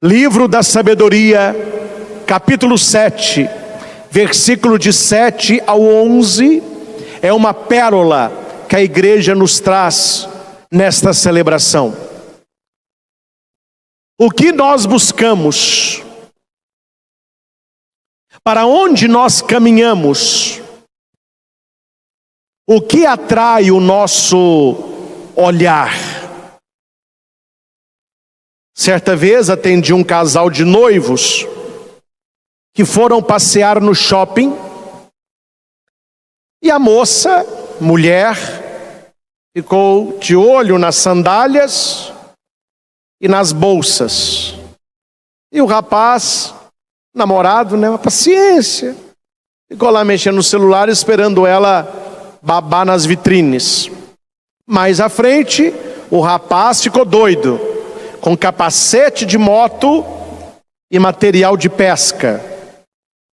Livro da Sabedoria, capítulo 7, versículo de 7 ao 11, é uma pérola que a igreja nos traz nesta celebração. O que nós buscamos? Para onde nós caminhamos? O que atrai o nosso olhar? Certa vez atendi um casal de noivos que foram passear no shopping e a moça, mulher, ficou de olho nas sandálias e nas bolsas. E o rapaz, namorado, uma paciência, ficou lá mexendo no celular esperando ela babar nas vitrines. Mais à frente, o rapaz ficou doido, com capacete de moto e material de pesca.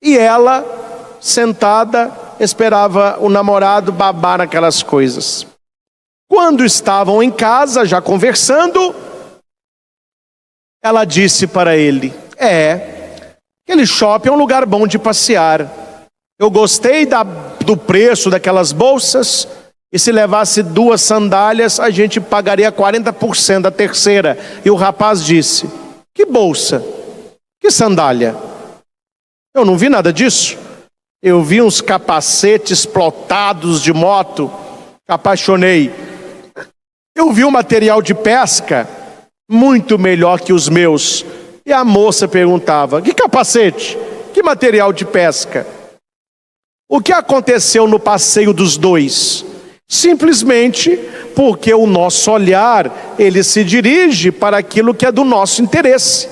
E ela, sentada, esperava o namorado babar naquelas coisas. Quando estavam em casa, já conversando, ela disse para ele: aquele shopping é um lugar bom de passear. Eu gostei do preço daquelas bolsas, e se levasse 2 sandálias, a gente pagaria 40% da terceira. E o rapaz disse: que bolsa? Que sandália? Eu não vi nada disso. Eu vi uns capacetes plotados de moto, apaixonei. Eu vi um material de pesca muito melhor que os meus. E a moça perguntava: que capacete? Que material de pesca? O que aconteceu no passeio dos dois? Simplesmente porque o nosso olhar, ele se dirige para aquilo que é do nosso interesse.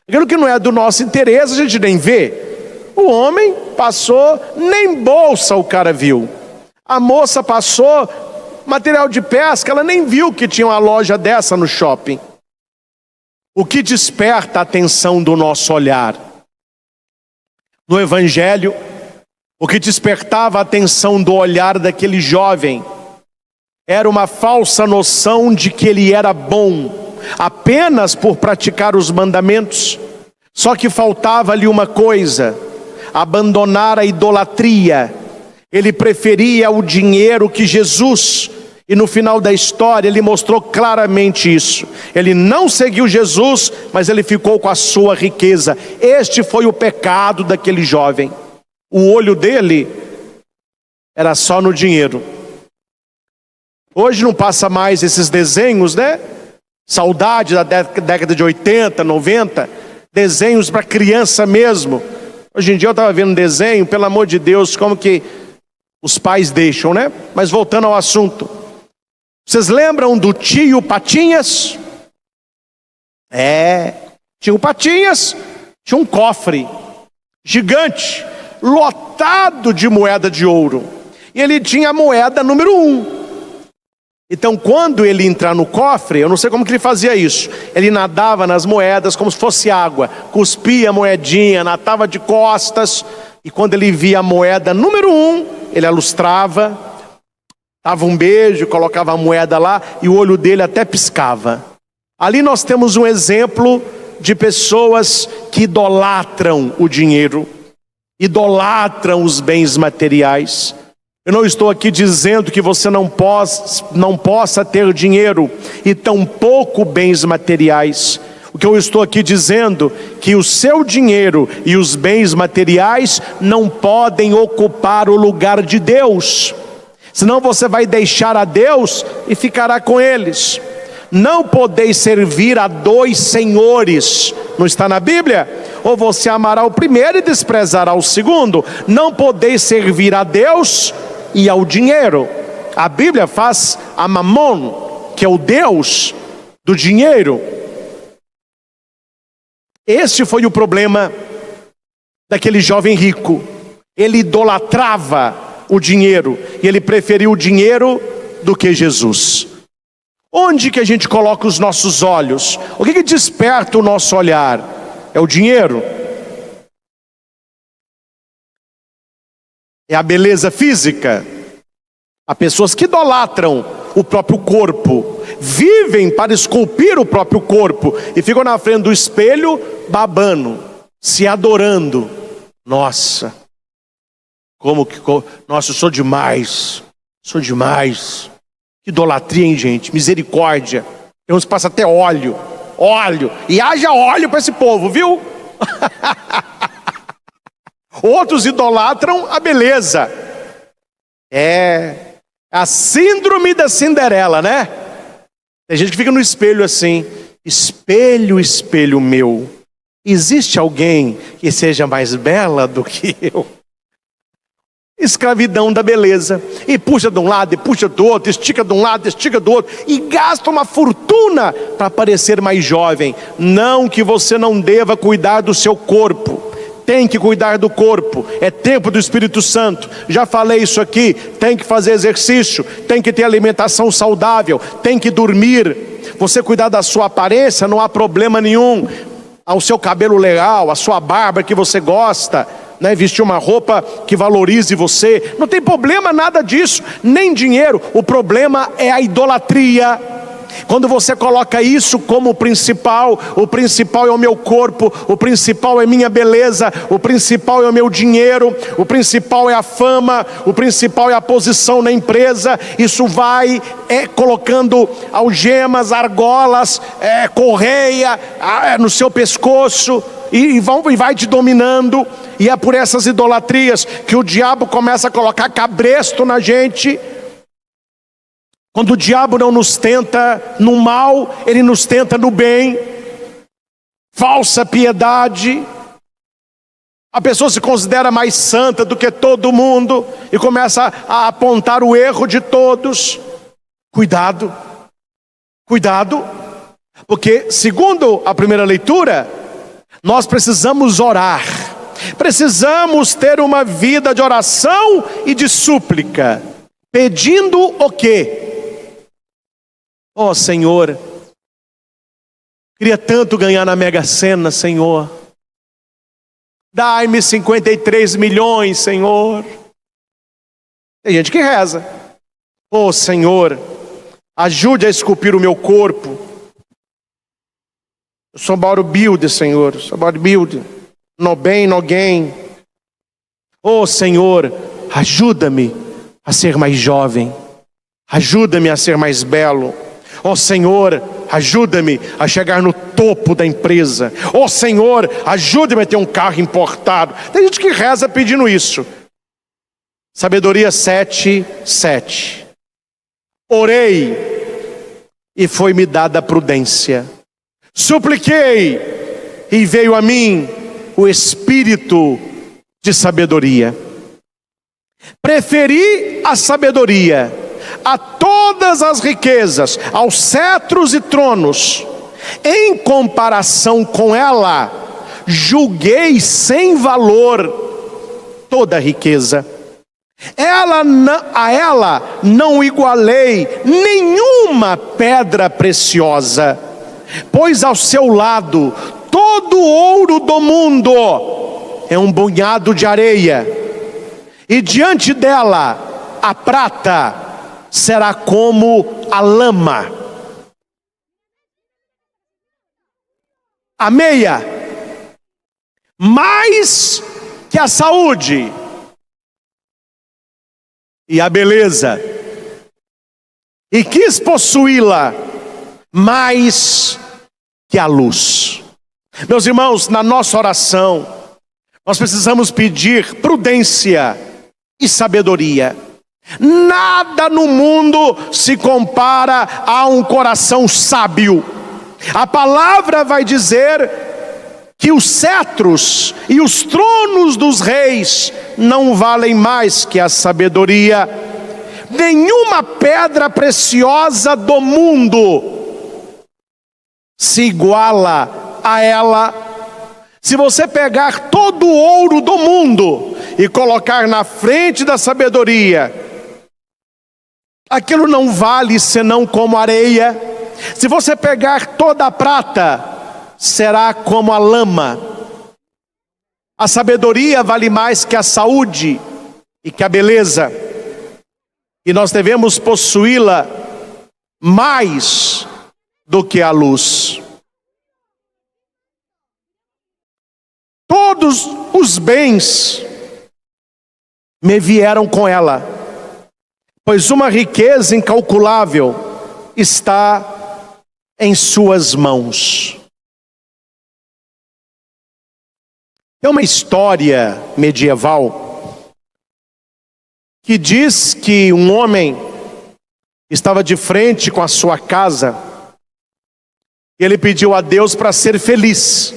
Aquilo que não é do nosso interesse, a gente nem vê. O homem passou, nem bolsa o cara viu. A moça passou, material de pesca, ela nem viu que tinha uma loja dessa no shopping. O que desperta a atenção do nosso olhar? No Evangelho, o que despertava a atenção do olhar daquele jovem era uma falsa noção de que ele era bom, apenas por praticar os mandamentos. Só que faltava-lhe uma coisa: abandonar a idolatria. Ele preferia o dinheiro que Jesus, e no final da história ele mostrou claramente isso. Ele não seguiu Jesus, mas ele ficou com a sua riqueza. Este foi o pecado daquele jovem. O olho dele era só no dinheiro. Hoje não passa mais esses desenhos, Saudade da década de 80, 90, desenhos para criança mesmo. Hoje em dia eu estava vendo um desenho, pelo amor de Deus, como que os pais deixam, Mas voltando ao assunto. Vocês lembram do Tio Patinhas? Tio Patinhas tinha um cofre gigante, lotado de moeda de ouro. E ele tinha a moeda número 1. Então quando ele entrar no cofre, eu não sei como que ele fazia isso. Ele nadava nas moedas como se fosse água. Cuspia a moedinha, nadava de costas. E quando ele via a moeda número 1, ele alustrava, dava um beijo, colocava a moeda lá e o olho dele até piscava. Ali nós temos um exemplo de pessoas que idolatram o dinheiro, idolatram os bens materiais. Eu não estou aqui dizendo que você não possa ter dinheiro e tampouco bens materiais. O que eu estou aqui dizendo é que o seu dinheiro e os bens materiais não podem ocupar o lugar de Deus. Senão você vai deixar a Deus e ficará com eles. Não podeis servir a 2 senhores. Não está na Bíblia? Ou você amará o primeiro e desprezará o segundo. Não podeis servir a Deus e ao dinheiro. A Bíblia faz a Mamon, que é o Deus do dinheiro. Este foi o problema daquele jovem rico. Ele idolatrava o dinheiro e ele preferiu o dinheiro do que Jesus. Onde que a gente coloca os nossos olhos? O que desperta o nosso olhar? É o dinheiro? É a beleza física? Há pessoas que idolatram o próprio corpo, vivem para esculpir o próprio corpo e ficam na frente do espelho babando, se adorando. Nossa, nossa, eu sou demais. Sou demais. Que idolatria, hein, gente? Misericórdia. Tem uns que passam até óleo. E haja óleo para esse povo, viu? Outros idolatram a beleza. É a síndrome da Cinderela, né? Tem gente que fica no espelho assim: espelho, espelho meu, existe alguém que seja mais bela do que eu? Escravidão da beleza. E puxa de um lado, e puxa do outro, estica de um lado, estica do outro, e gasta uma fortuna para parecer mais jovem. Não que você não deva cuidar do seu corpo. Tem que cuidar do corpo. É tempo do Espírito Santo. Já falei isso aqui. Tem que fazer exercício, tem que ter alimentação saudável, tem que dormir. Você cuidar da sua aparência, não há problema nenhum. Ao seu cabelo legal, a sua barba que você gosta, né? Vestir uma roupa que valorize você, não tem problema nada disso, nem dinheiro. O problema é a idolatria. Quando você coloca isso como o principal é o meu corpo, o principal é minha beleza, o principal é o meu dinheiro, o principal é a fama, o principal é a posição na empresa. Isso vai colocando algemas, argolas, correia no seu pescoço, e vai te dominando. E é por essas idolatrias que o diabo começa a colocar cabresto na gente. Quando o diabo não nos tenta no mal, ele nos tenta no bem. Falsa piedade. A pessoa se considera mais santa do que todo mundo e começa a apontar o erro de todos. Cuidado, porque segundo a primeira leitura, nós precisamos orar. Precisamos ter uma vida de oração e de súplica, pedindo o quê? Oh, Senhor, queria tanto ganhar na Mega Sena, Senhor. Dai-me 53 milhões, Senhor. Tem gente que reza. Oh, Senhor, ajude a esculpir o meu corpo. Eu sou bodybuilder, Senhor. Sou bodybuilder. No bem, no gain. Oh, Senhor, ajuda-me a ser mais jovem. Ajuda-me a ser mais belo. Oh, Senhor, ajuda-me a chegar no topo da empresa. Oh, Senhor, ajuda-me a ter um carro importado. Tem gente que reza pedindo isso. Sabedoria 7:7. Orei e foi-me dada a prudência. Supliquei e veio a mim o espírito de sabedoria. Preferi a sabedoria a todas as riquezas, aos cetros e tronos. Em comparação com ela, julguei sem valor toda a riqueza. A ela não igualei nenhuma pedra preciosa, pois ao seu lado todo o ouro do mundo é um punhado de areia, e diante dela a prata será como a lama. A meia, mais que a saúde e a beleza, e quis possuí-la mais que a luz. Meus irmãos, na nossa oração, nós precisamos pedir prudência e sabedoria. Nada no mundo se compara a um coração sábio. A palavra vai dizer que os cetros e os tronos dos reis não valem mais que a sabedoria. Nenhuma pedra preciosa do mundo se iguala a ela. Se você pegar todo o ouro do mundo e colocar na frente da sabedoria, aquilo não vale senão como areia. Se você pegar toda a prata, será como a lama. A sabedoria vale mais que a saúde e que a beleza, e nós devemos possuí-la mais do que a luz. todos os bens me vieram com ela, pois uma riqueza incalculável está em suas mãos. Tem uma história medieval que diz que um homem estava de frente com a sua casa e ele pediu a Deus para ser feliz.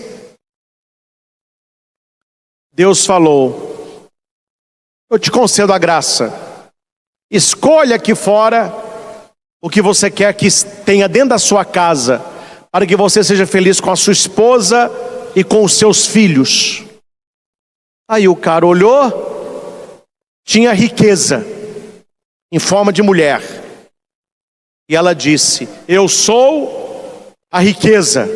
Deus falou: eu te concedo a graça, escolha aqui fora o que você quer que tenha dentro da sua casa, para que você seja feliz com a sua esposa e com os seus filhos. Aí o cara olhou, tinha riqueza em forma de mulher, e ela disse: eu sou a riqueza.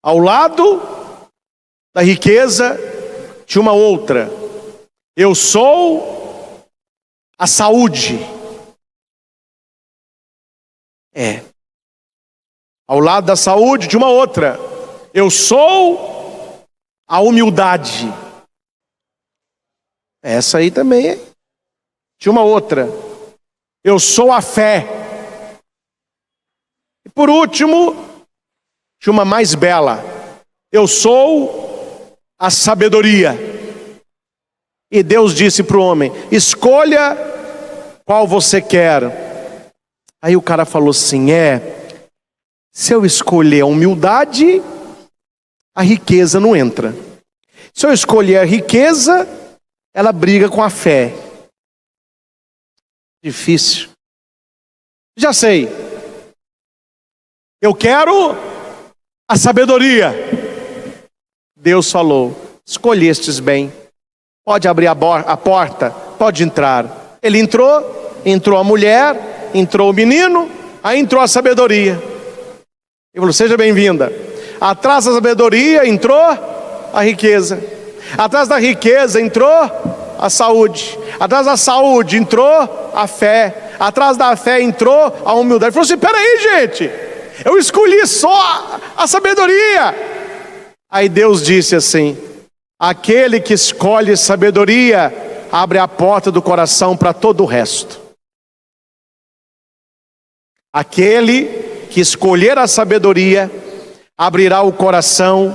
Ao lado da riqueza tinha uma outra: eu sou a saúde. Ao lado da saúde tinha uma outra: eu sou a humildade. Essa aí também tinha uma outra: eu sou a fé. E por último, tinha uma mais bela: eu sou a sabedoria. E Deus disse para o homem: escolha qual você quer. Aí o cara falou assim: se eu escolher a humildade, a riqueza não entra. Se eu escolher a riqueza, ela briga com a fé. Difícil. Já sei. Eu quero a sabedoria. Deus falou: escolhestes bem. Pode abrir a porta, pode entrar. Ele entrou a mulher, entrou o menino, aí entrou a sabedoria. Ele falou: seja bem-vinda. Atrás da sabedoria entrou a riqueza. Atrás da riqueza entrou a saúde. Atrás da saúde entrou a fé. Atrás da fé entrou a humildade. Ele falou assim: peraí, gente, eu escolhi só a sabedoria. Aí Deus disse assim: aquele que escolhe sabedoria abre a porta do coração para todo o resto. Aquele que escolher a sabedoria abrirá o coração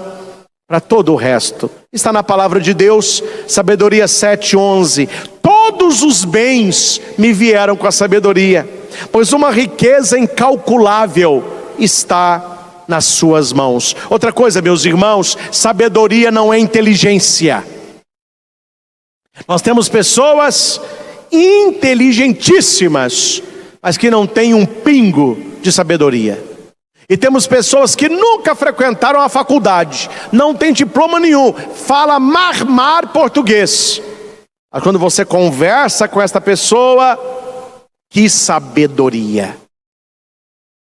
para todo o resto. Está na palavra de Deus, Sabedoria 7:11. Todos os bens me vieram com a sabedoria, pois uma riqueza incalculável está nas suas mãos. Outra coisa, meus irmãos, sabedoria não é inteligência. Nós temos pessoas inteligentíssimas, mas que não têm um pingo de sabedoria. E temos pessoas que nunca frequentaram a faculdade, não tem diploma nenhum, fala mar português. Mas quando você conversa com esta pessoa, que sabedoria!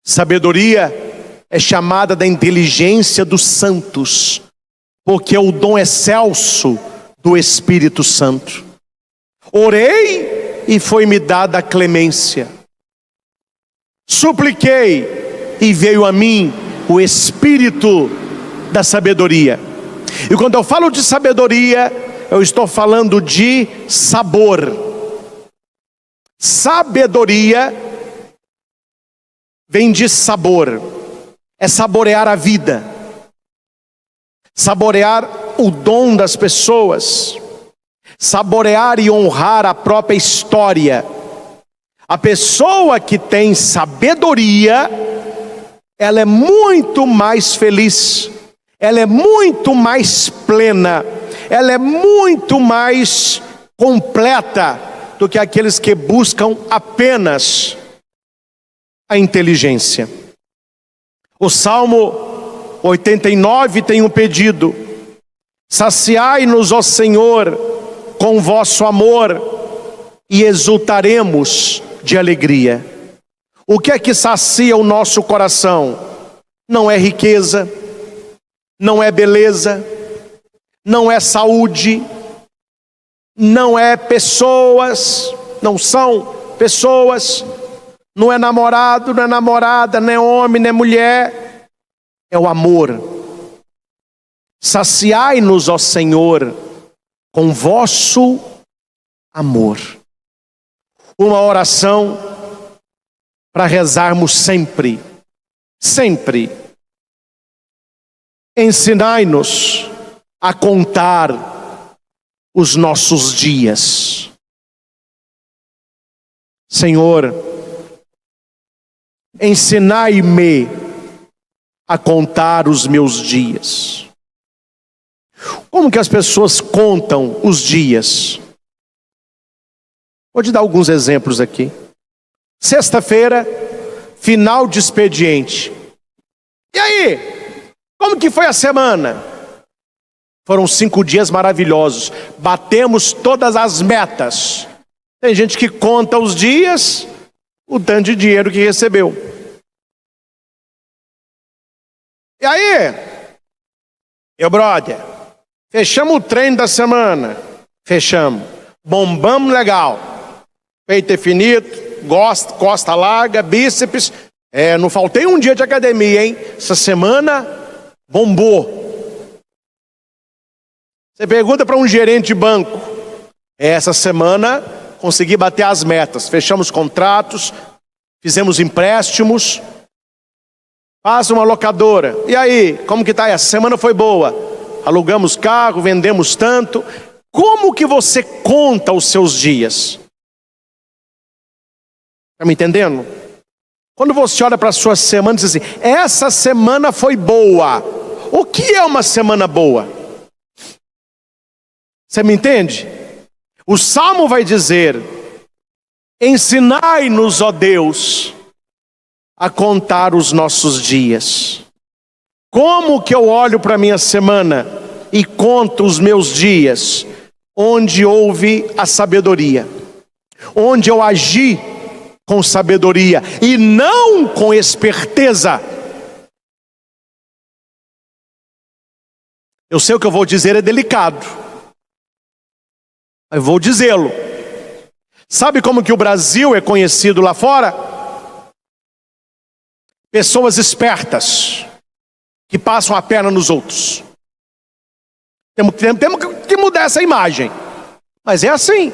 Sabedoria é chamada da inteligência dos santos, porque é o dom excelso do Espírito Santo. Orei e foi-me dada a clemência. Supliquei e veio a mim o Espírito da sabedoria. E quando eu falo de sabedoria, eu estou falando de sabor. Sabedoria vem de sabor. É saborear a vida, saborear o dom das pessoas, saborear e honrar a própria história. A pessoa que tem sabedoria, ela é muito mais feliz, ela é muito mais plena, ela é muito mais completa do que aqueles que buscam apenas a inteligência. O Salmo 89 tem um pedido: saciai-nos, ó Senhor, com vosso amor, e exultaremos de alegria. O que é que sacia o nosso coração? Não é riqueza, não é beleza, não é saúde, não é pessoas, não são pessoas, não é namorado, não é namorada, não é homem, não é mulher. é o amor. Saciai-nos, ó Senhor, com vosso amor. Uma oração para rezarmos sempre, sempre. Ensinai-nos a contar os nossos dias. Senhor, ensinai-me a contar os meus dias. Como que as pessoas contam os dias? Vou te dar alguns exemplos aqui. Sexta-feira, final de expediente. E aí? Como que foi a semana? Foram 5 dias maravilhosos. Batemos todas as metas. Tem gente que conta os dias, o tanto de dinheiro que recebeu. E aí? Brother, fechamos o treino da semana. Fechamos. Bombamos legal. Peito definido, costa larga, bíceps. Não faltei um dia de academia, hein? Essa semana bombou. Você pergunta para um gerente de banco. Essa semana consegui bater as metas. Fechamos contratos, fizemos empréstimos. Passa uma locadora. E aí, como que tá? Essa semana foi boa. Alugamos carro, vendemos tanto. Como que você conta os seus dias? Está me entendendo? Quando você olha para a sua semana e diz assim, essa semana foi boa. O que é uma semana boa? Você me entende? O Salmo vai dizer, ensinai-nos, ó Deus, a contar os nossos dias. Como que eu olho para a minha semana e conto os meus dias? Onde houve a sabedoria. Onde eu agi com sabedoria e não com esperteza. Eu sei o que eu vou dizer é delicado. Eu vou dizê-lo. Sabe como que o Brasil é conhecido lá fora? Pessoas espertas que passam a perna nos outros. Temos que mudar essa imagem. Mas é assim.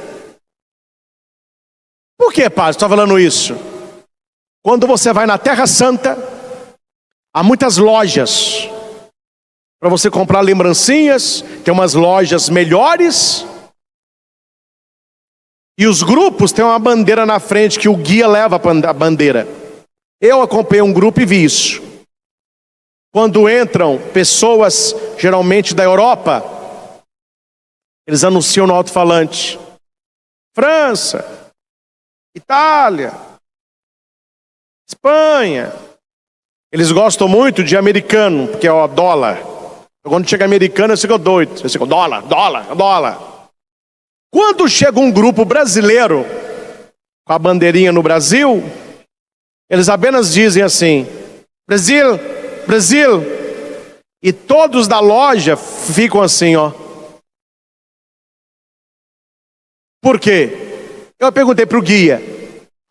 Por que, padre, estou falando isso? Quando você vai na Terra Santa, há muitas lojas para você comprar lembrancinhas. Tem umas lojas melhores. E os grupos têm uma bandeira na frente que o guia leva a bandeira. Eu acompanhei um grupo e vi isso. Quando entram pessoas, geralmente da Europa, eles anunciam no alto-falante. França, Itália, Espanha. Eles gostam muito de americano, porque é o dólar. Quando chega americano, eles ficam doidos. Eles ficam dólar. Quando chega um grupo brasileiro, com a bandeirinha no Brasil, eles apenas dizem assim, Brasil, Brasil. E todos da loja ficam assim, ó. Por quê? Eu perguntei para o guia.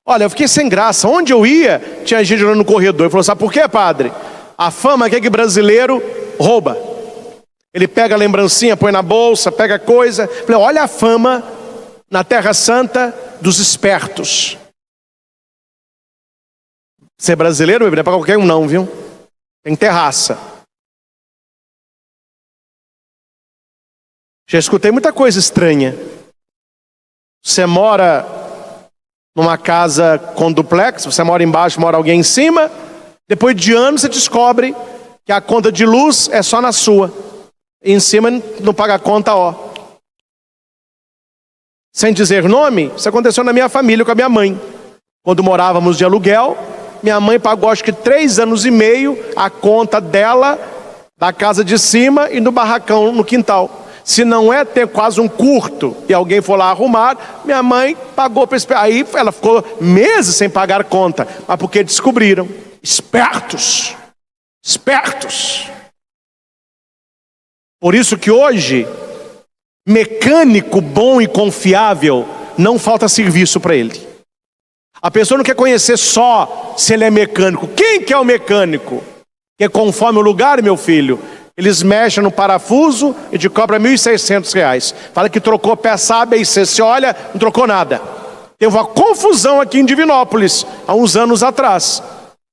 Olha, eu fiquei sem graça. Onde eu ia, tinha gente olhando no corredor. Ele falou, sabe por quê, padre? A fama é que brasileiro rouba. Ele pega a lembrancinha, põe na bolsa, pega coisa. Eu falei, olha a fama na Terra Santa dos espertos. Ser brasileiro, não é para qualquer um não, viu? Tem que ter raça. Já escutei muita coisa estranha. Você mora numa casa com duplex, você mora embaixo, mora alguém em cima. Depois de anos você descobre que a conta de luz é só na sua. E em cima não paga a conta, ó. Sem dizer nome, isso aconteceu na minha família com a minha mãe. Quando morávamos de aluguel, minha mãe pagou acho que 3 anos e meio a conta dela, da casa de cima e do barracão no quintal. Se não é ter quase um curto e alguém for lá arrumar, minha mãe pagou para esperar. Aí ela ficou meses sem pagar conta, mas porque descobriram. Espertos. Por isso que hoje, mecânico bom e confiável, não falta serviço para ele. A pessoa não quer conhecer só se ele é mecânico. Quem que é o mecânico? Que conforme o lugar, meu filho, eles mexem no parafuso e te cobram R$1.600. Fala que trocou peça A, B e C. Você olha, não trocou nada. Teve uma confusão aqui em Divinópolis, há uns anos atrás.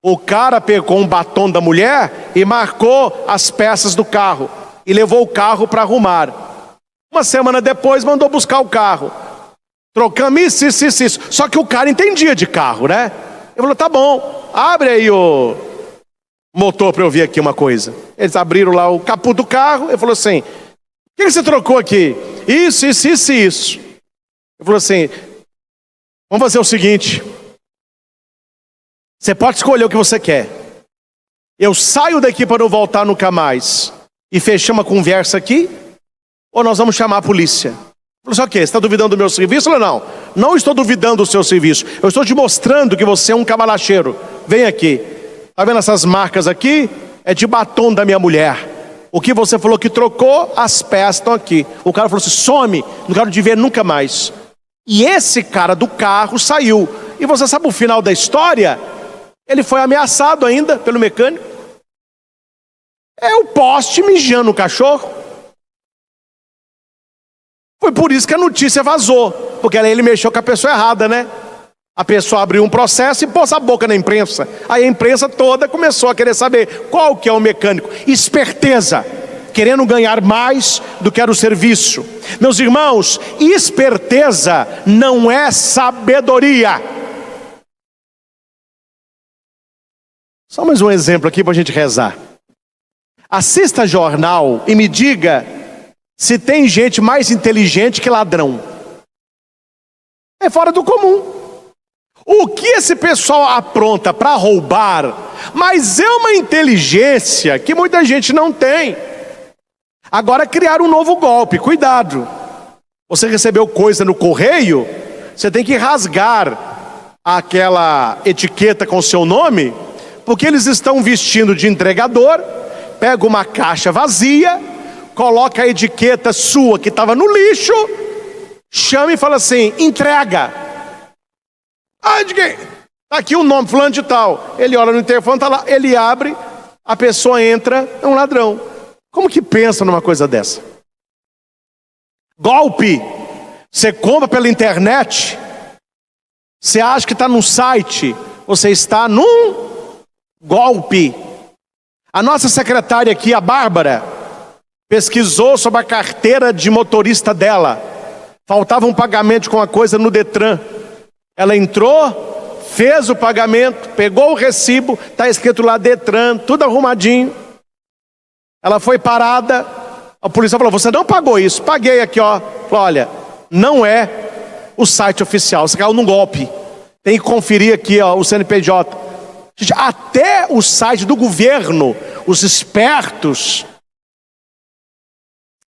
O cara pegou um batom da mulher e marcou as peças do carro. E levou o carro para arrumar. Uma semana depois mandou buscar o carro. Trocamos isso. Só que o cara entendia de carro, né? Ele falou, tá bom, abre aí o motor para eu ver aqui uma coisa. Eles abriram lá o capô do carro. Ele falou assim, o que você trocou aqui? Isso. Ele falou assim, vamos fazer o seguinte, você pode escolher o que você quer. Eu saio daqui para não voltar nunca mais e fechamos a conversa aqui, ou nós vamos chamar a polícia? Ele falou assim, ok, você está duvidando do meu serviço? Eu falei, não estou duvidando do seu serviço. Eu estou te mostrando que você é um cavalacheiro. Vem aqui. Está vendo essas marcas aqui? É de batom da minha mulher. O que você falou que trocou, as peças estão aqui. O cara falou assim, some, não quero te ver nunca mais. E esse cara do carro saiu. E você sabe o final da história? Ele foi ameaçado ainda pelo mecânico. É o poste mijando o cachorro. Foi por isso que a notícia vazou. Porque aí ele mexeu com a pessoa errada, né? A pessoa abriu um processo e pôs a boca na imprensa. Aí a imprensa toda começou a querer saber qual que é o mecânico. Esperteza, querendo ganhar mais do que era o serviço. Meus irmãos, esperteza não é sabedoria. Só mais um exemplo aqui para a gente rezar. Assista jornal e me diga se tem gente mais inteligente que ladrão. É fora do comum. O que esse pessoal apronta para roubar, mas é uma inteligência que muita gente não tem. Agora criaram um novo golpe, cuidado. Você recebeu coisa no correio, você tem que rasgar aquela etiqueta com seu nome, porque eles estão vestindo de entregador, pega uma caixa vazia, coloca a etiqueta sua que estava no lixo, chama e fala assim, entrega. Ah, de quem? Tá aqui o nome, fulano de tal. Ele olha no interfone, tá lá, ele abre, a pessoa entra, é um ladrão. Como que pensa numa coisa dessa? Golpe. Você compra pela internet, você acha que está num site, você está num golpe. A nossa secretária aqui, a Bárbara, pesquisou sobre a carteira de motorista dela. Faltava um pagamento com uma coisa no Detran. Ela entrou, fez o pagamento, pegou o recibo, está escrito lá Detran, tudo arrumadinho. Ela foi parada, a polícia falou, você não pagou isso? Paguei aqui, ó. Falou, olha, não é o site oficial, você caiu num golpe. Tem que conferir aqui, ó, o CNPJ. Gente, até o site do governo, os espertos,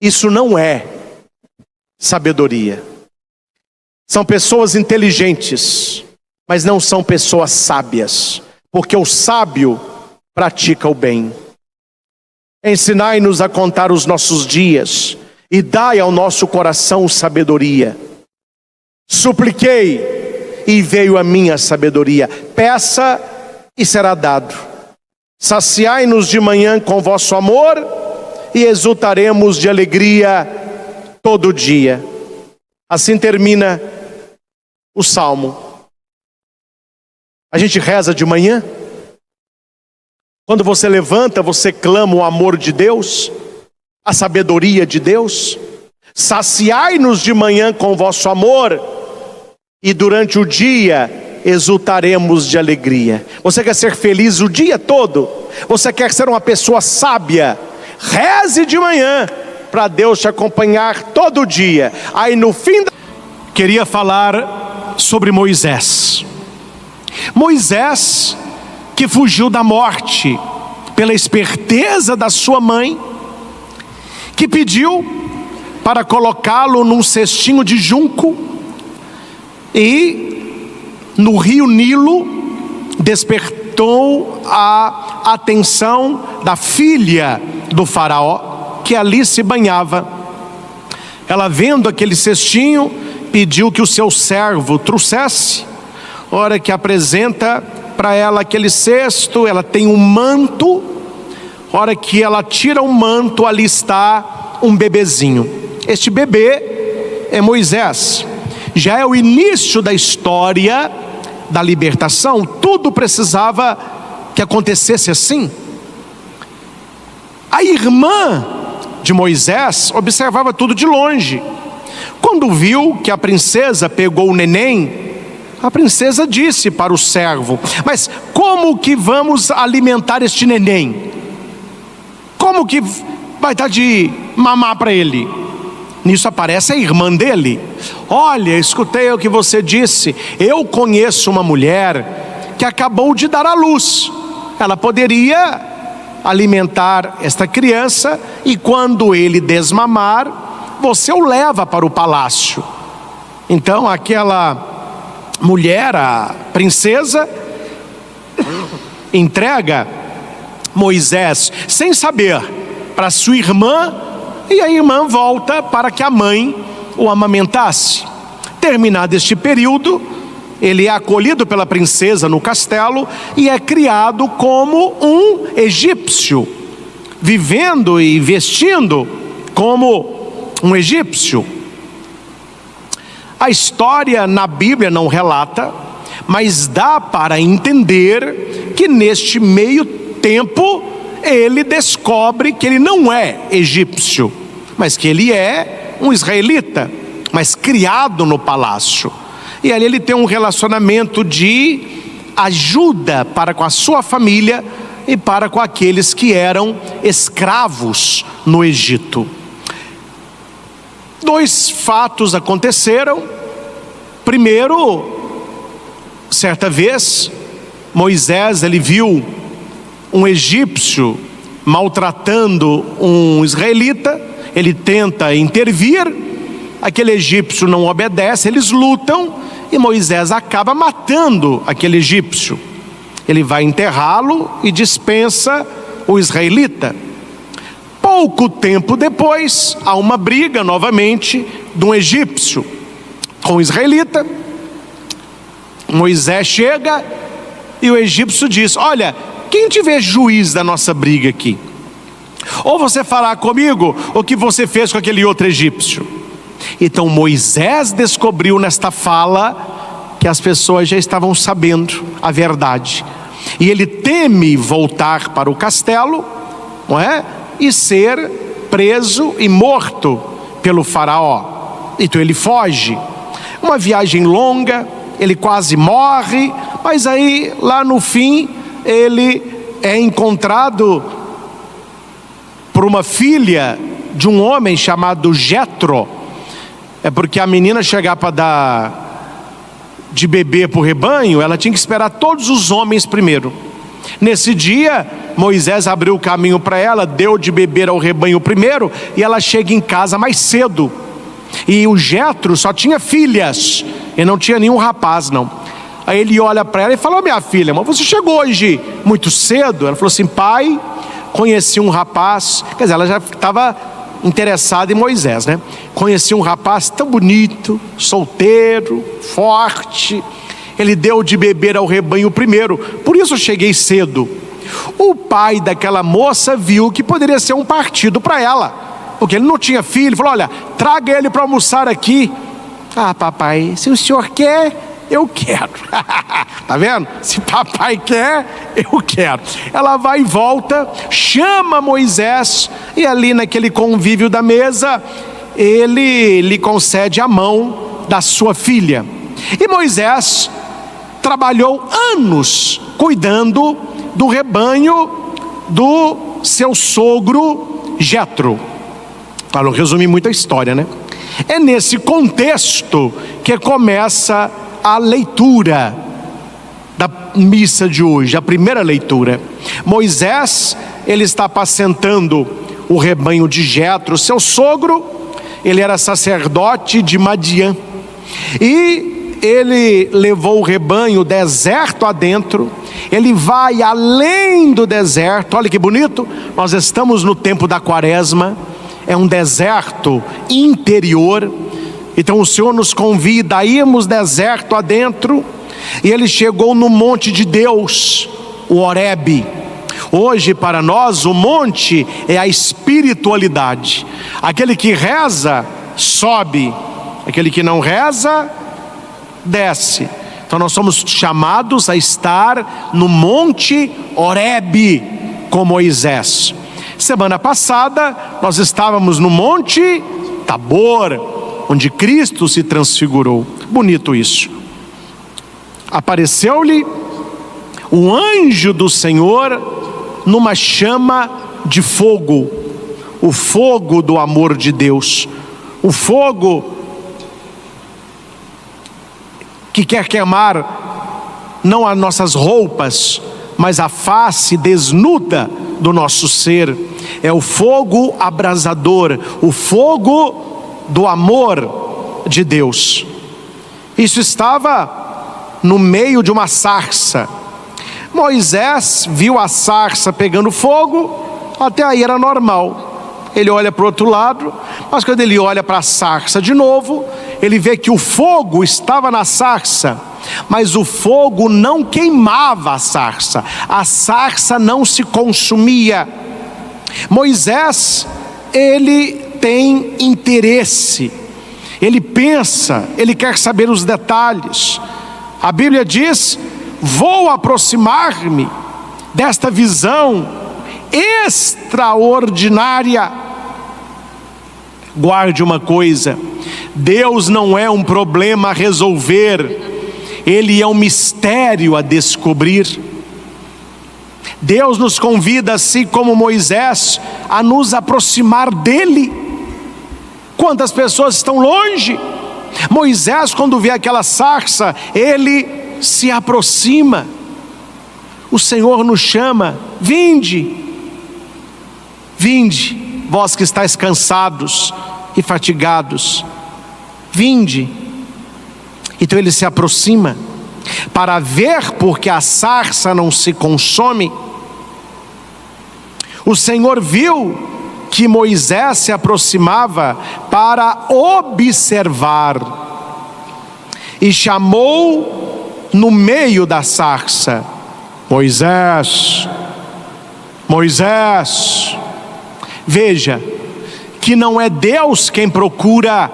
isso não é sabedoria. São pessoas inteligentes, mas não são pessoas sábias, porque o sábio pratica o bem. Ensinai-nos a contar os nossos dias e dai ao nosso coração sabedoria. Supliquei e veio a minha sabedoria. Peça e será dado. Saciai-nos de manhã com vosso amor e exultaremos de alegria todo dia. Assim termina o salmo. A gente reza de manhã. Quando você levanta, você clama o amor de Deus, a sabedoria de Deus. Saciai-nos de manhã com vosso amor e durante o dia exultaremos de alegria. Você quer ser feliz o dia todo? Você quer ser uma pessoa sábia? Reze de manhã para Deus te acompanhar todo dia. Aí no fim queria falar sobre Moisés. Moisés que fugiu da morte pela esperteza da sua mãe, que pediu para colocá-lo num cestinho de junco e no rio Nilo despertou a atenção da filha do faraó, que ali se banhava. Ela, vendo aquele cestinho, pediu que o seu servo trouxesse. Hora que apresenta para ela aquele cesto, ela tem um manto A hora que ela tira o manto, ali está um bebezinho. Este bebê é Moisés. Já é o início da história da libertação. Tudo precisava que acontecesse assim. A irmã de Moisés observava tudo de longe. Quando viu que a princesa pegou o neném, a princesa disse para o servo: mas como que vamos alimentar este neném? Como que vai dar de mamar para ele? Nisso aparece a irmã dele. Olha, escutei o que você disse. Eu conheço uma mulher que acabou de dar à luz. Ela poderia alimentar esta criança e quando ele desmamar, você o leva para o palácio. Então aquela mulher, a princesa, entrega Moisés sem saber para sua irmã, e a irmã volta para que a mãe o amamentasse. Terminado este período, ele é acolhido pela princesa no castelo e é criado como um egípcio, vivendo e vestindo como um egípcio. A história na Bíblia não relata, mas dá para entender que neste meio tempo ele descobre que ele não é egípcio, mas que ele é um israelita, mas criado no palácio. E ali ele tem um relacionamento de ajuda para com a sua família e para com aqueles que eram escravos no Egito. Dois fatos aconteceram. Primeiro, certa vez, Moisés, ele viu um egípcio maltratando um israelita. Ele tenta intervir, aquele egípcio não obedece, eles lutam e Moisés acaba matando aquele egípcio. Ele vai enterrá-lo e dispensa o israelita. Pouco tempo depois, há uma briga novamente de um egípcio com o israelita. Moisés chega e o egípcio diz: olha, quem tiver juiz da nossa briga aqui? Ou você falar comigo o que você fez com aquele outro egípcio. Então Moisés descobriu nesta fala que as pessoas já estavam sabendo a verdade, e ele teme voltar para o castelo, não é? E ser preso e morto pelo faraó. Então ele foge. Uma viagem longa, ele quase morre, mas aí lá no fim ele é encontrado por uma filha de um homem chamado Jetro. É porque a menina chegar para dar de beber para o rebanho, ela tinha que esperar todos os homens primeiro. Nesse dia, Moisés abriu o caminho para ela, deu de beber ao rebanho primeiro, e ela chega em casa mais cedo. E o Jetro só tinha filhas, e não tinha nenhum rapaz não. Aí ele olha para ela e fala: minha filha, mas você chegou hoje muito cedo? Ela falou assim: pai, conheci um rapaz. Quer dizer, ela já estava interessada em Moisés, né? Conheci um rapaz tão bonito, solteiro, forte. Ele deu de beber ao rebanho primeiro, por isso eu cheguei cedo. O pai daquela moça viu que poderia ser um partido para ela, porque ele não tinha filho. Falou: olha, traga ele para almoçar aqui. Ah, papai, se o senhor quer, eu quero. Tá vendo? Se papai quer, eu quero. Ela vai e volta, chama Moisés, e ali naquele convívio da mesa, ele lhe concede a mão da sua filha. E Moisés trabalhou anos cuidando do rebanho do seu sogro Jetro. Eu resumi muito a história, né? É nesse contexto que começa a leitura da missa de hoje, a primeira leitura. Moisés, ele está apacentando o rebanho de Jetro, seu sogro. Ele era sacerdote de Madiã, e ele levou o rebanho deserto adentro. Ele vai além do deserto. Olha que bonito, nós estamos no tempo da quaresma, é um deserto interior. Então o Senhor nos convida a irmos deserto adentro. E ele chegou no monte de Deus, o Horebe. Hoje, para nós, o monte é a espiritualidade. Aquele que reza, sobe. Aquele que não reza, desce. Então nós somos chamados a estar no monte Horebe com Moisés. Semana passada, nós estávamos no monte Tabor, onde Cristo se transfigurou. Bonito isso. Apareceu-lhe o anjo do Senhor numa chama de fogo, o fogo do amor de Deus, o fogo que quer queimar não as nossas roupas, mas a face desnuda do nosso ser. É o fogo abrasador, o fogo do amor de Deus. Isso estava no meio de uma sarça. Moisés viu a sarça pegando fogo, até aí era normal. Ele olha para o outro lado, mas quando ele olha para a sarça de novo, ele vê que o fogo estava na sarça, mas o fogo não queimava a sarça não se consumia. Moisés, ele tem interesse, ele pensa, ele quer saber os detalhes. A Bíblia diz: vou aproximar-me desta visão extraordinária. Guarde uma coisa: Deus não é um problema a resolver, Ele é um mistério a descobrir. Deus nos convida, assim como Moisés, a nos aproximar dEle. Quantas pessoas estão longe? Moisés, quando vê aquela sarça, ele se aproxima. O Senhor nos chama: vinde, vinde, vós que estáis cansados e fatigados, vinde. Então ele se aproxima para ver, porque a sarça não se consome. O Senhor viu que Moisés se aproximava para observar e chamou no meio da sarça: Moisés, Moisés. Veja que não é Deus quem procura,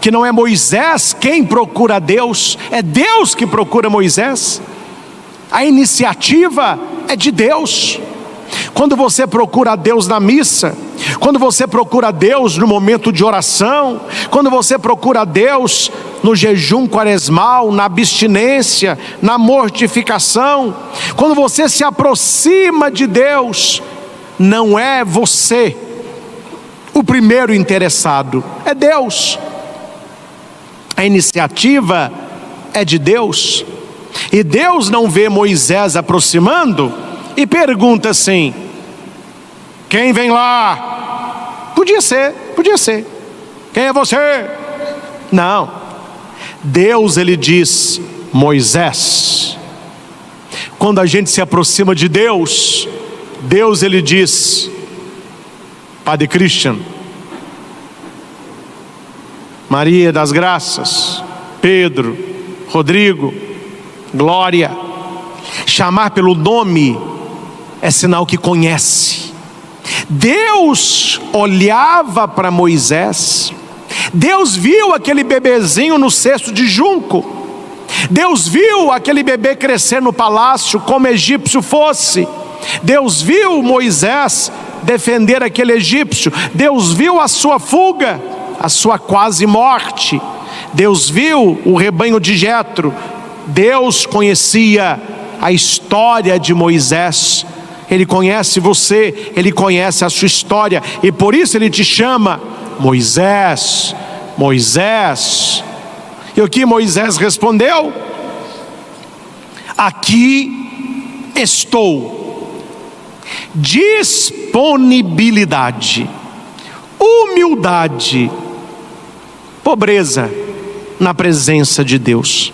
que não é Moisés quem procura Deus, é Deus que procura Moisés. A iniciativa é de Deus. Quando você procura a Deus na missa, quando você procura a Deus no momento de oração, quando você procura a Deus no jejum quaresmal, na abstinência, na mortificação, quando você se aproxima de Deus, não é você o primeiro interessado, é Deus. A iniciativa é de Deus. E Deus não vê Moisés aproximando e pergunta assim: quem vem lá? Podia ser. Quem é você? Não. Deus, ele diz: Moisés. Quando a gente se aproxima de Deus, Deus, ele diz: Padre Christian, Maria das Graças, Pedro, Rodrigo, Glória. Chamar pelo nome é sinal que conhece. Deus olhava para Moisés. Deus viu aquele bebezinho no cesto de junco. Deus viu aquele bebê crescer no palácio como egípcio fosse. Deus viu Moisés defender aquele egípcio. Deus viu a sua fuga, a sua quase morte. Deus viu o rebanho de Jetro. Deus conhecia a história de Moisés. Ele conhece você, Ele conhece a sua história, e por isso Ele te chama: Moisés, Moisés. E o que Moisés respondeu? Aqui estou. Disponibilidade, humildade, pobreza na presença de Deus.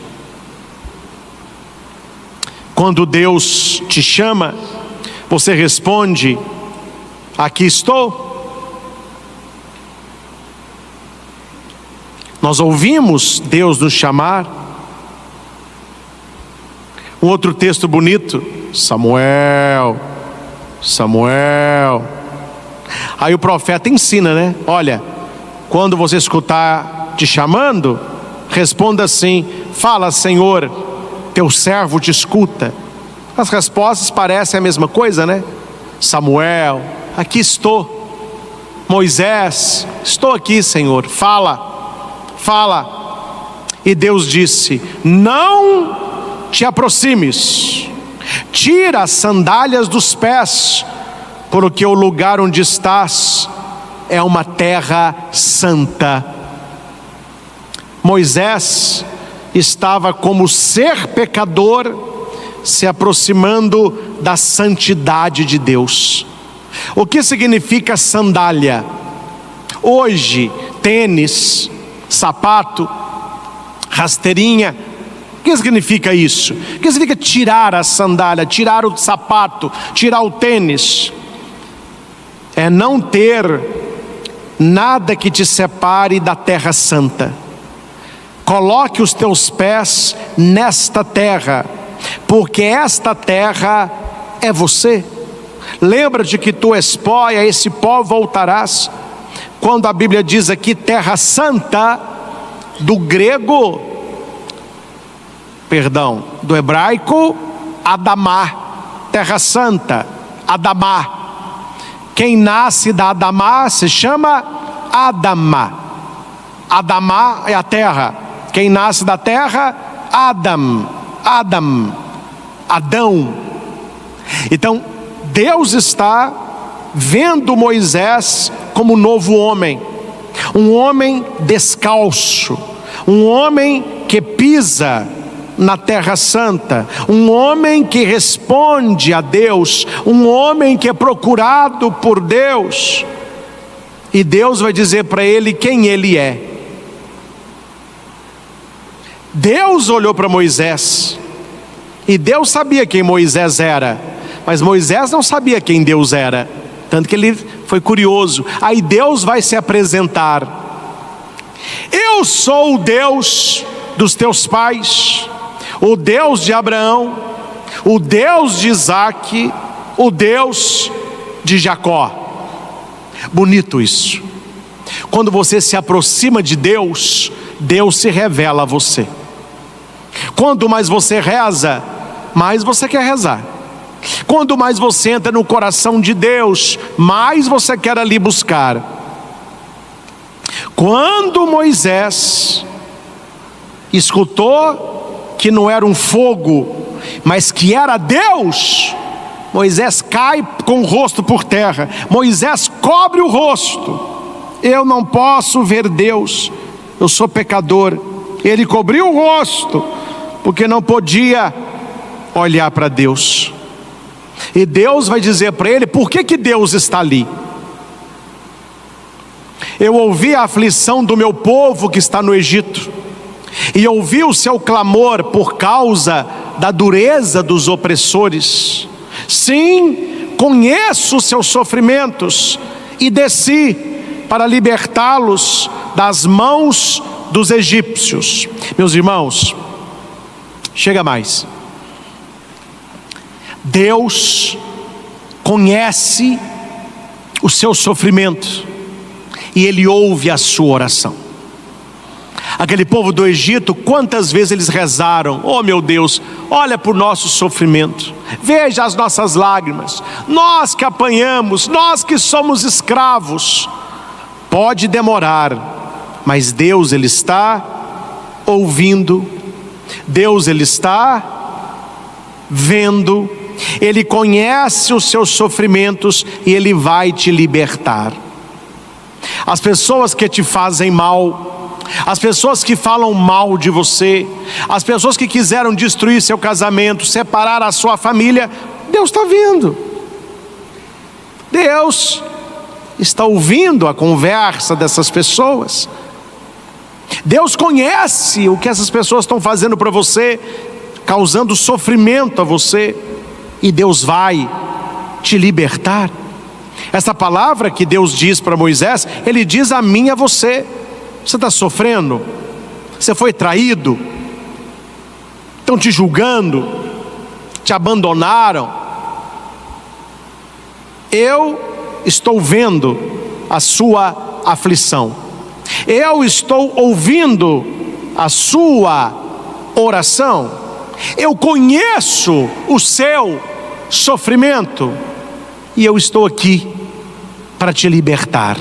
Quando Deus te chama, você responde: aqui estou. Nós ouvimos Deus nos chamar. Um outro texto bonito Samuel, Samuel. Aí o profeta ensina, né? Olha, quando você escutar te chamando, responda assim: fala, Senhor, teu servo te escuta. As respostas parecem a mesma coisa, né? Samuel, aqui estou. Moisés, estou aqui, Senhor, fala, fala. E Deus disse: não te aproximes, tira as sandálias dos pés, porque o lugar onde estás é uma terra santa. Moisés estava como ser pecador se aproximando da santidade de Deus. O que significa sandália? Hoje, tênis, sapato, rasteirinha. O que significa isso? O que significa tirar a sandália, tirar o sapato, tirar o tênis? É não ter nada que te separe da terra santa. Coloque os teus pés nesta terra, porque esta terra é você. Lembra-te que tu és pó e a esse pó voltarás. Quando a Bíblia diz aqui terra santa, do grego, do hebraico, Adamá, terra santa, Adamá. Quem nasce da Adamá se chama Adamá. Adamá é a terra. Quem nasce da terra, Adão. Então, Deus está vendo Moisés como novo homem, um homem descalço, um homem que pisa na terra santa, um homem que responde a Deus, um homem que é procurado por Deus. E Deus vai dizer para ele quem ele é. Deus olhou para Moisés, e Deus sabia quem Moisés era, mas Moisés não sabia quem Deus era, tanto que ele foi curioso. Aí Deus vai se apresentar: eu sou o Deus dos teus pais, o Deus de Abraão, o Deus de Isaque, o Deus de Jacó. Bonito isso. Quando você se aproxima de Deus, Deus se revela a você. Quanto mais você reza, mais você quer rezar. Quanto mais você entra no coração de Deus, mais você quer ali buscar. Quando Moisés escutou que não era um fogo, mas que era Deus, Moisés cai com o rosto por terra. Moisés cobre o rosto. Eu não posso ver Deus, eu sou pecador. Ele cobriu o rosto, porque não podia olhar para Deus. E Deus vai dizer para ele: por que Deus está ali? Eu ouvi a aflição do meu povo que está no Egito, e ouvi o seu clamor por causa da dureza dos opressores. Sim, conheço os seus sofrimentos, e desci para libertá-los das mãos dos egípcios. Meus irmãos, chega mais. Deus conhece o seu sofrimento e Ele ouve a sua oração. Aquele povo do Egito, quantas vezes eles rezaram: oh meu Deus, olha por nosso sofrimento, veja as nossas lágrimas, nós que apanhamos, nós que somos escravos. Pode demorar, mas Deus, Ele está ouvindo, Deus, Ele está vendo, Ele conhece os seus sofrimentos e Ele vai te libertar. As pessoas que te fazem mal, as pessoas que falam mal de você, as pessoas que quiseram destruir seu casamento, separar a sua família, Deus está vendo. Deus está ouvindo a conversa dessas pessoas. Deus conhece o que essas pessoas estão fazendo para você, causando sofrimento a você, e Deus vai te libertar. Essa palavra que Deus diz para Moisés, Ele diz a mim e a você. Você está sofrendo? Você foi traído? Estão te julgando? te abandonaram. Eu estou vendo a sua aflição. Eu estou ouvindo a sua oração. Eu conheço o seu sofrimento. E eu estou aqui para te libertar.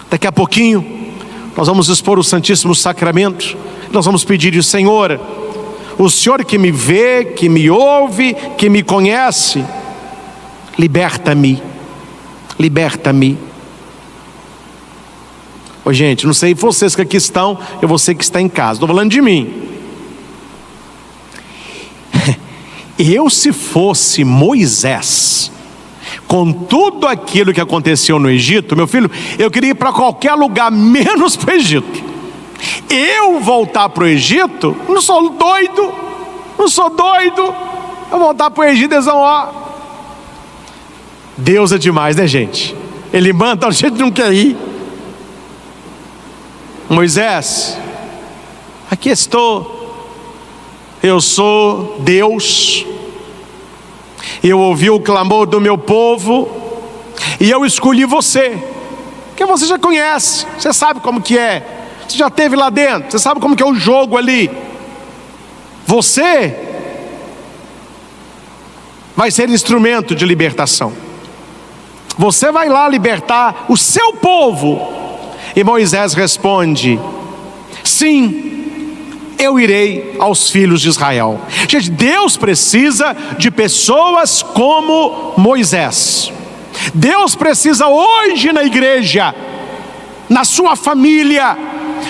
Daqui a pouquinho, nós vamos expor o Santíssimo Sacramento. Nós vamos pedir ao Senhor, o Senhor que me vê, que me ouve, que me conhece, liberta-me, liberta-me. Ô gente, não sei vocês que aqui estão, eu você que está em casa, estou falando de mim. Eu, se fosse Moisés, com tudo aquilo que aconteceu no Egito, meu filho, eu queria ir para qualquer lugar, menos para o Egito. Eu voltar para o Egito, não sou doido, eu voltar para o Egito, eles vão, ó. Deus é demais, né, gente? Ele manda, a gente não quer ir. Moisés, aqui estou, eu sou Deus, eu ouvi o clamor do meu povo, e eu escolhi você, porque você já conhece, você sabe como que é, você já esteve lá dentro, você sabe como que é o jogo ali. Você vai ser instrumento de libertação, você vai lá libertar o seu povo. E Moisés responde: sim, eu irei aos filhos de Israel. Gente, Deus precisa de pessoas como Moisés. Deus precisa hoje na igreja, na sua família,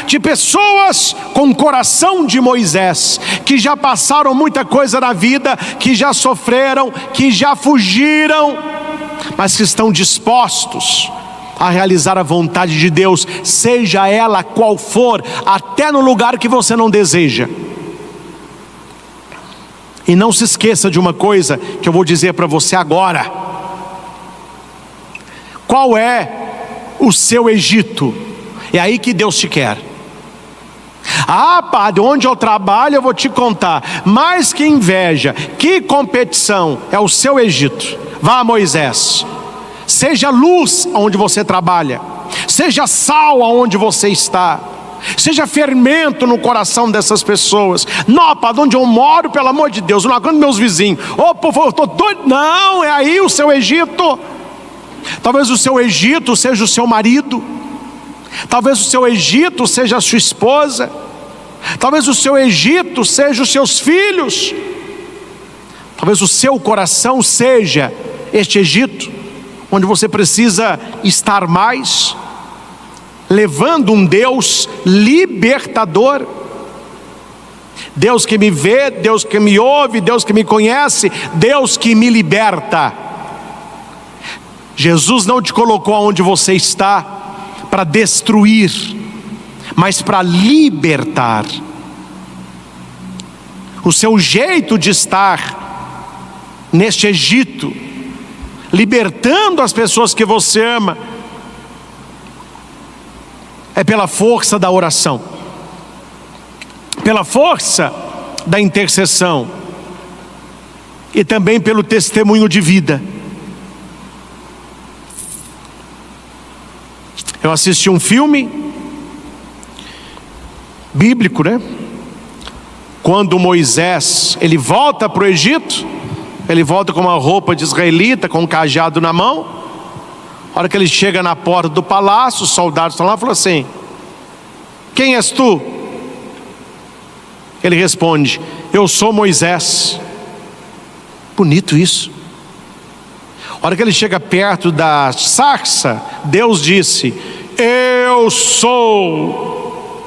de pessoas com coração de Moisés, que já passaram muita coisa na vida, que já sofreram, que já fugiram, mas que estão dispostos a realizar a vontade de Deus, seja ela qual for, até no lugar que você não deseja. E não se esqueça de uma coisa que eu vou dizer para você agora. Qual é o seu Egito? É aí que Deus te quer. Ah, padre, onde eu trabalho eu vou te contar. Mas que inveja, que competição é o seu Egito. Vá, Moisés. Seja luz onde você trabalha, seja sal aonde você está, seja fermento no coração dessas pessoas. Não, para onde eu moro, pelo amor de Deus, não aguento meus vizinhos. Ô, povo, eu estou doido. Não, é aí o seu Egito. Talvez o seu Egito seja o seu marido, talvez o seu Egito seja a sua esposa, talvez o seu Egito seja os seus filhos, talvez o seu coração seja este Egito, onde você precisa estar mais, levando um Deus libertador. Deus que me vê, Deus que me ouve, Deus que me conhece, Deus que me liberta. Jesus não te colocou onde você está para destruir, mas para libertar. O seu jeito de estar neste Egito, libertando as pessoas que você ama, é pela força da oração, pela força da intercessão e também pelo testemunho de vida. Eu assisti um filme bíblico, né? Quando Moisés, ele volta para o Egito, ele volta com uma roupa de israelita, com um cajado na mão. A hora que ele chega na porta do palácio, os soldados estão lá e falam assim: quem és tu? Ele responde: eu sou Moisés. Bonito isso. A hora que ele chega perto da sarça, Deus disse: eu sou.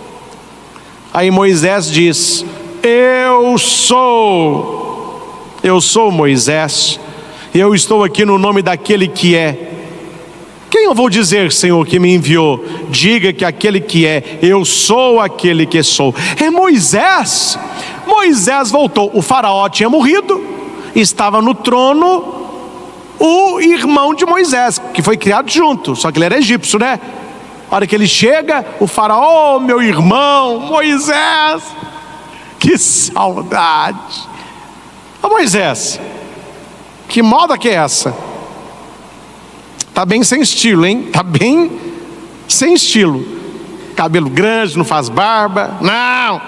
Aí Moisés diz: eu sou Moisés, eu estou aqui no nome daquele que é. Quem eu vou dizer, Senhor, que me enviou? Diga que aquele que é, eu sou aquele que sou. É Moisés. Moisés voltou. O faraó tinha morrido, estava no trono o irmão de Moisés, que foi criado junto, só que ele era egípcio, né? A hora que ele chega, o faraó: oh, meu irmão Moisés, que saudade. Ô Moisés, que moda que é essa? Tá bem sem estilo, hein? Tá bem sem estilo. Cabelo grande, não faz barba. Não!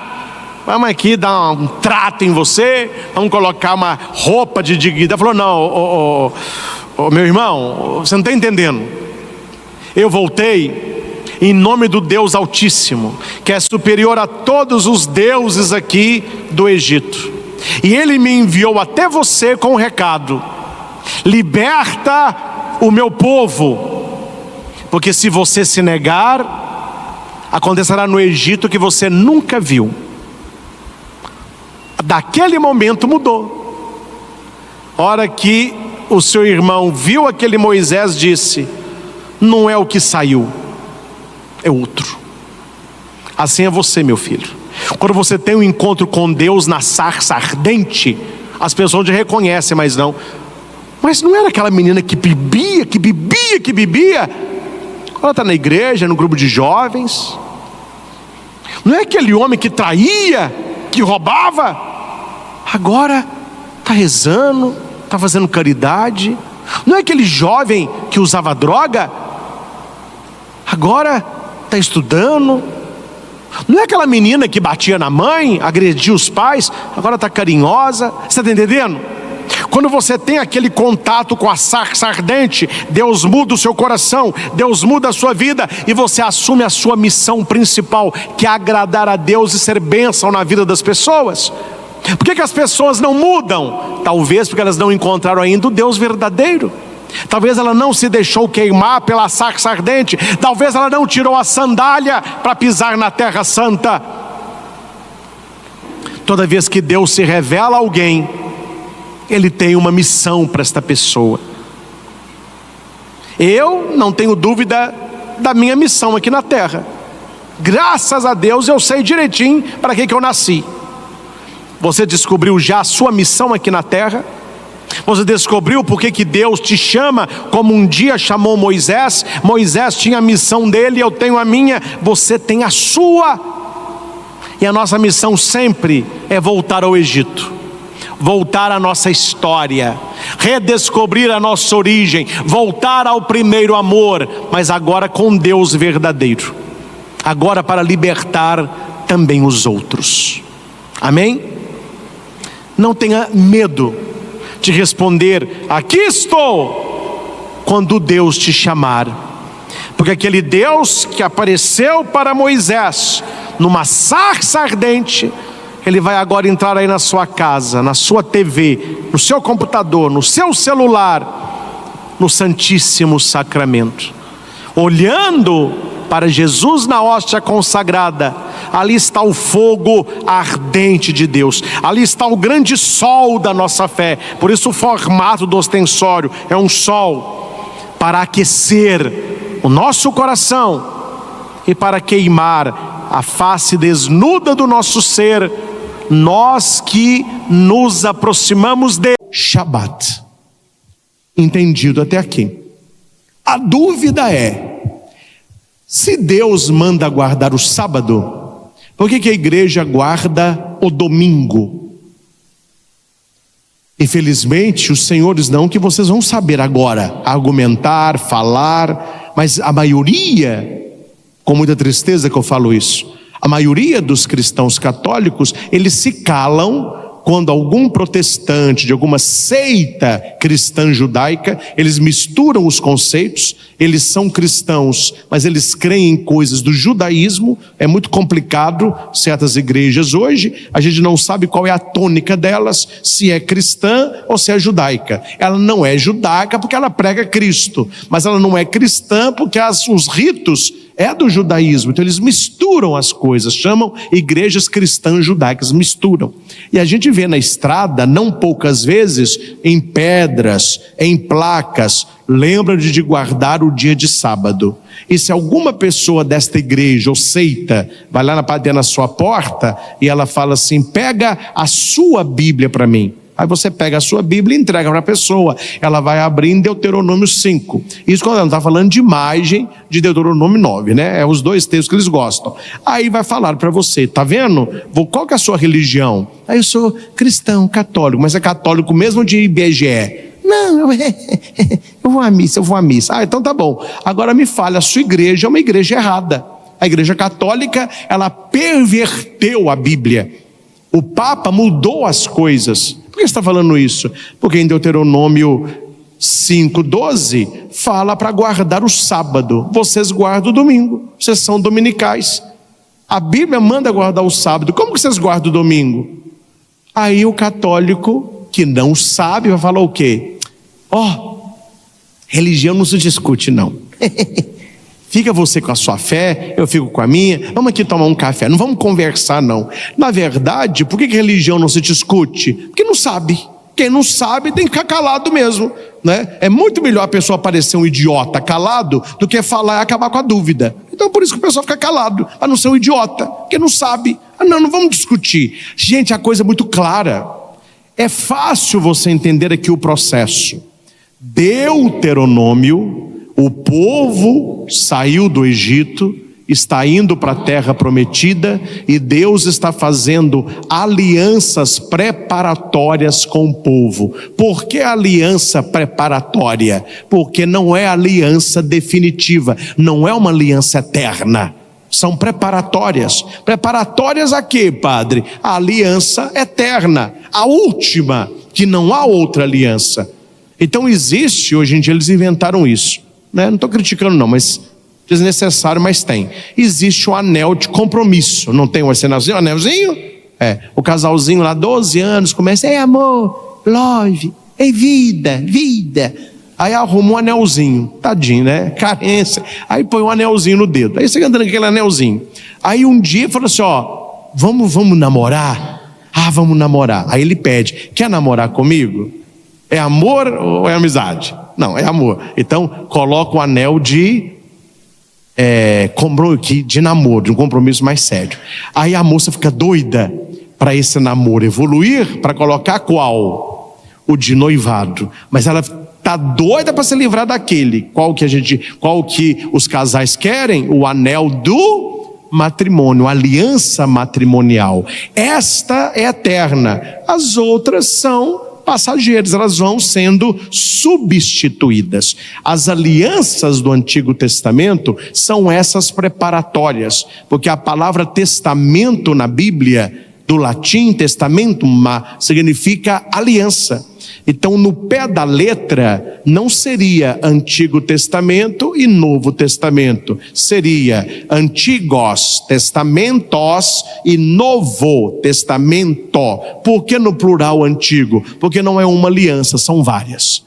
Vamos aqui dar um trato em você. Vamos colocar uma roupa de dignidade. Falou, não, meu irmão, você não está entendendo. Eu voltei em nome do Deus Altíssimo, que é superior a todos os deuses aqui do Egito. E Ele me enviou até você com um recado: liberta o meu povo, porque se você se negar, acontecerá no Egito que você nunca viu. Daquele momento mudou. Hora que o seu irmão viu aquele Moisés, disse: não é o que saiu, é outro. Assim é você, meu filho. Quando você tem um encontro com Deus na sarça ardente, as pessoas te reconhecem, mas não era aquela menina que bebia. Ela está na igreja, no grupo de jovens. Não é aquele homem que traía, que roubava. Agora está rezando, está fazendo caridade. Não é aquele jovem que usava droga. Agora está estudando. Não é aquela menina que batia na mãe, agredia os pais, agora está carinhosa. Você está entendendo? Quando você tem aquele contato com a sarça ardente, Deus muda o seu coração, Deus muda a sua vida, e você assume a sua missão principal, que é agradar a Deus e ser bênção na vida das pessoas. Por que as pessoas não mudam? Talvez porque elas não encontraram ainda o Deus verdadeiro. Talvez ela não se deixou queimar pela sarça ardente. Talvez ela não tirou a sandália para pisar na terra santa. Toda vez que Deus se revela a alguém, Ele tem uma missão para esta pessoa. Eu não tenho dúvida da minha missão aqui na terra. Graças a Deus eu sei direitinho para que eu nasci. Você descobriu já a sua missão aqui na terra? Você descobriu por que Deus te chama como um dia chamou Moisés? Moisés tinha a missão dele, eu tenho a minha, você tem a sua. E a nossa missão sempre é voltar ao Egito, voltar à nossa história, redescobrir a nossa origem, voltar ao primeiro amor, mas agora com Deus verdadeiro, agora para libertar também os outros. Amém? Não tenha medo de responder: aqui estou, quando Deus te chamar, porque aquele Deus que apareceu para Moisés numa sarça ardente, Ele vai agora entrar aí na sua casa, na sua TV, no seu computador, no seu celular, no Santíssimo Sacramento, olhando para Jesus na hóstia consagrada. Ali está o fogo ardente de Deus, ali está o grande sol da nossa fé. Por isso o formato do ostensório é um sol, para aquecer o nosso coração e para queimar a face desnuda do nosso ser, nós que nos aproximamos de Shabat. Entendido até aqui? A dúvida é: se Deus manda guardar o sábado, por que a igreja guarda o domingo? Infelizmente, os senhores não, que vocês vão saber agora argumentar, falar, mas a maioria, com muita tristeza que eu falo isso, a maioria dos cristãos católicos, eles se calam quando algum protestante de alguma seita cristã judaica, eles misturam os conceitos. Eles são cristãos, mas eles creem em coisas do judaísmo. É muito complicado certas igrejas hoje, a gente não sabe qual é a tônica delas, se é cristã ou se é judaica. Ela não é judaica porque ela prega Cristo, mas ela não é cristã porque os ritos é do judaísmo. Então eles misturam as coisas, chamam igrejas cristãs judaicas, misturam. E a gente vê na estrada, não poucas vezes, em pedras, em placas, lembra de guardar o dia de sábado. E se alguma pessoa desta igreja ou seita vai lá na sua porta e ela fala assim: pega a sua Bíblia para mim. Aí você pega a sua Bíblia e entrega para a pessoa. Ela vai abrir em Deuteronômio 5. Isso quando ela não está falando de imagem de Deuteronômio 9, né? É os dois textos que eles gostam. Aí vai falar para você, tá vendo? Qual que é a sua religião? Aí eu sou cristão, católico, mas é católico mesmo de IBGE. Não, eu vou à missa. Ah, então tá bom. Agora me fale, a sua igreja é uma igreja errada. A igreja católica, ela perverteu a Bíblia. O Papa mudou as coisas. Por que você está falando isso? Porque em Deuteronômio 5:12 fala para guardar o sábado. Vocês guardam o domingo, vocês são dominicais. A Bíblia manda guardar o sábado. Como que vocês guardam o domingo? Aí o católico que não sabe vai falar o quê? Religião não se discute não. Fica você com a sua fé, eu fico com a minha, vamos aqui tomar um café, não vamos conversar não. Na verdade, por que religião não se discute? Porque não sabe. Quem não sabe tem que ficar calado mesmo, né? É muito melhor a pessoa parecer um idiota calado do que falar e acabar com a dúvida. Então por isso que o pessoal fica calado, para não ser um idiota, porque não sabe. Não vamos discutir. Gente, a coisa é muito clara. É fácil você entender aqui o processo. Deuteronômio, o povo saiu do Egito, está indo para a terra prometida e Deus está fazendo alianças preparatórias com o povo. Por que aliança preparatória? Porque não é aliança definitiva, não é uma aliança eterna. São preparatórias. Preparatórias a quê, padre? A aliança eterna, a última, que não há outra aliança. Então existe, hoje em dia eles inventaram isso, né? Não estou criticando não, mas desnecessário, mas tem. Existe o anel de compromisso. Não tem um anelzinho? O casalzinho lá, 12 anos, começa, amor, love, vida. Aí arruma um anelzinho, tadinho, né? Carência. Aí põe um anelzinho no dedo. Aí você andando com aquele anelzinho. Aí um dia fala assim, vamos namorar? Vamos namorar. Aí ele pede, quer namorar comigo? É amor ou é amizade? Não, é amor. Então coloca o anel de namoro, de um compromisso mais sério. Aí a moça fica doida para esse namoro evoluir, para colocar qual? O de noivado. Mas ela está doida para se livrar daquele. Qual que os casais querem? O anel do matrimônio, aliança matrimonial. Esta é eterna. As outras são passageiras, elas vão sendo substituídas. As alianças do Antigo Testamento são essas preparatórias, porque a palavra testamento na Bíblia, do latim testamentum, significa aliança. Então no pé da letra não seria Antigo Testamento e Novo Testamento, seria Antigos Testamentos e Novo Testamento. Por que no plural antigo? Porque não é uma aliança, são várias.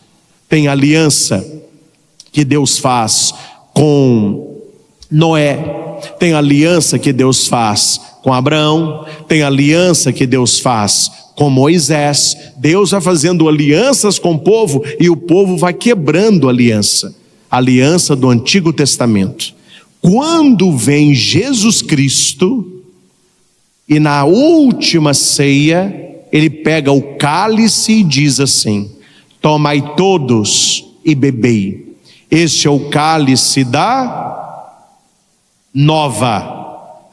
Tem aliança que Deus faz com Noé, tem aliança que Deus faz com Abraão, tem aliança que Deus faz com Moisés. Deus vai fazendo alianças com o povo e o povo vai quebrando a aliança do Antigo Testamento. Quando vem Jesus Cristo e na última ceia ele pega o cálice e diz assim: tomai todos e bebei, este é o cálice da nova.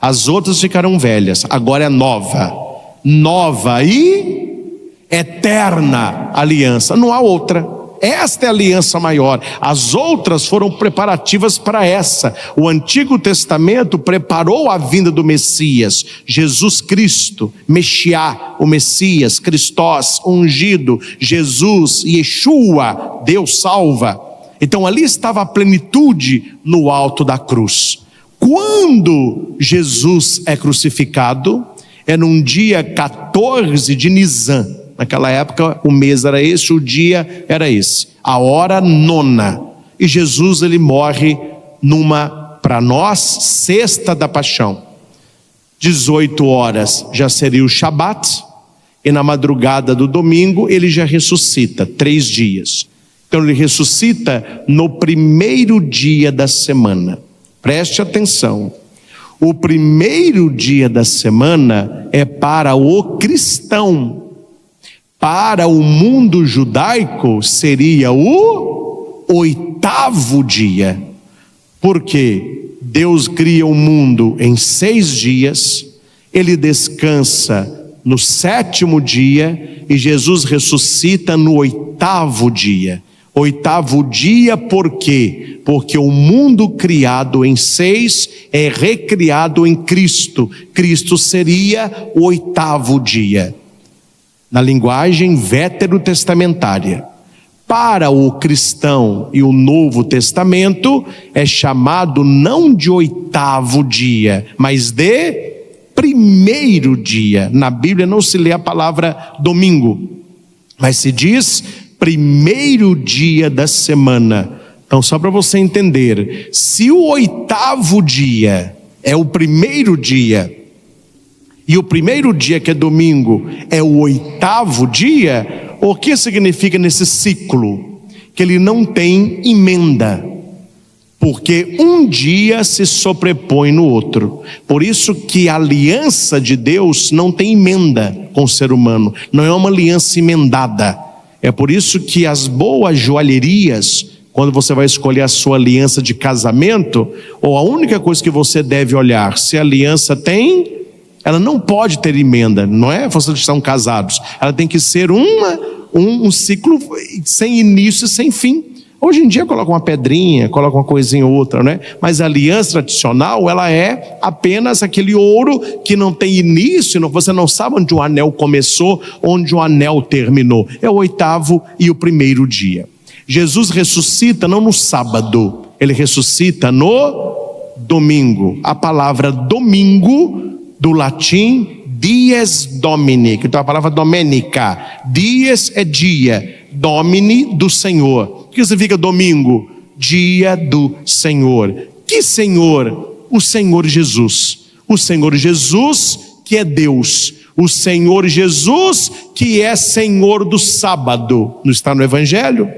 As outras ficarão velhas, agora é nova e eterna aliança. Não há outra. Esta é a aliança maior. As outras foram preparativas para essa. O Antigo Testamento preparou a vinda do Messias, Jesus Cristo, Mexiá, o Messias, Cristós, ungido, Jesus, Yeshua, Deus salva. Então ali estava a plenitude no alto da cruz. Quando Jesus é crucificado, é num dia 14 de Nisan. Naquela época o mês era esse, o dia era esse, a hora 9. E Jesus ele morre para nós, sexta da paixão. 18 horas já seria o Shabat, e na madrugada do domingo ele já ressuscita, 3 dias. Então ele ressuscita no primeiro dia da semana. Preste atenção, o primeiro dia da semana é para o cristão. Para o mundo judaico seria o 8º dia. Porque Deus cria o mundo em 6 dias, Ele descansa no 7º dia e Jesus ressuscita no 8º dia. 8º dia por quê? Porque o mundo criado em 6 é recriado em Cristo. Cristo seria o 8º dia. Na linguagem veterotestamentária. Para o cristão e o Novo Testamento é chamado não de 8º dia, mas de 1º dia. Na Bíblia não se lê a palavra domingo, mas se diz 1º dia da semana. Então, só para você entender, se o 8º dia é o 1º dia, e o 1º dia, que é domingo, é o 8º dia, o que significa nesse ciclo? Que ele não tem emenda, porque um dia se sobrepõe no outro. Por isso que a aliança de Deus não tem emenda com o ser humano, não é uma aliança emendada. É por isso que as boas joalherias, quando você vai escolher a sua aliança de casamento, ou a única coisa que você deve olhar, se a aliança tem, ela não pode ter emenda, não é? Vocês estão casados, ela tem que ser um ciclo sem início e sem fim. Hoje em dia coloca uma pedrinha, coloca uma coisinha ou outra, né? Mas a aliança tradicional, ela é apenas aquele ouro que não tem início, você não sabe onde o anel começou, onde o anel terminou. É o 8º e o 1º dia. Jesus ressuscita não no sábado, ele ressuscita no domingo. A palavra domingo, do latim dies domini, que é a palavra domenica. Dies é dia, domini do Senhor. O que significa domingo? Dia do Senhor. Que Senhor? O Senhor Jesus. O Senhor Jesus que é Deus. O Senhor Jesus que é Senhor do sábado. Não está no Evangelho?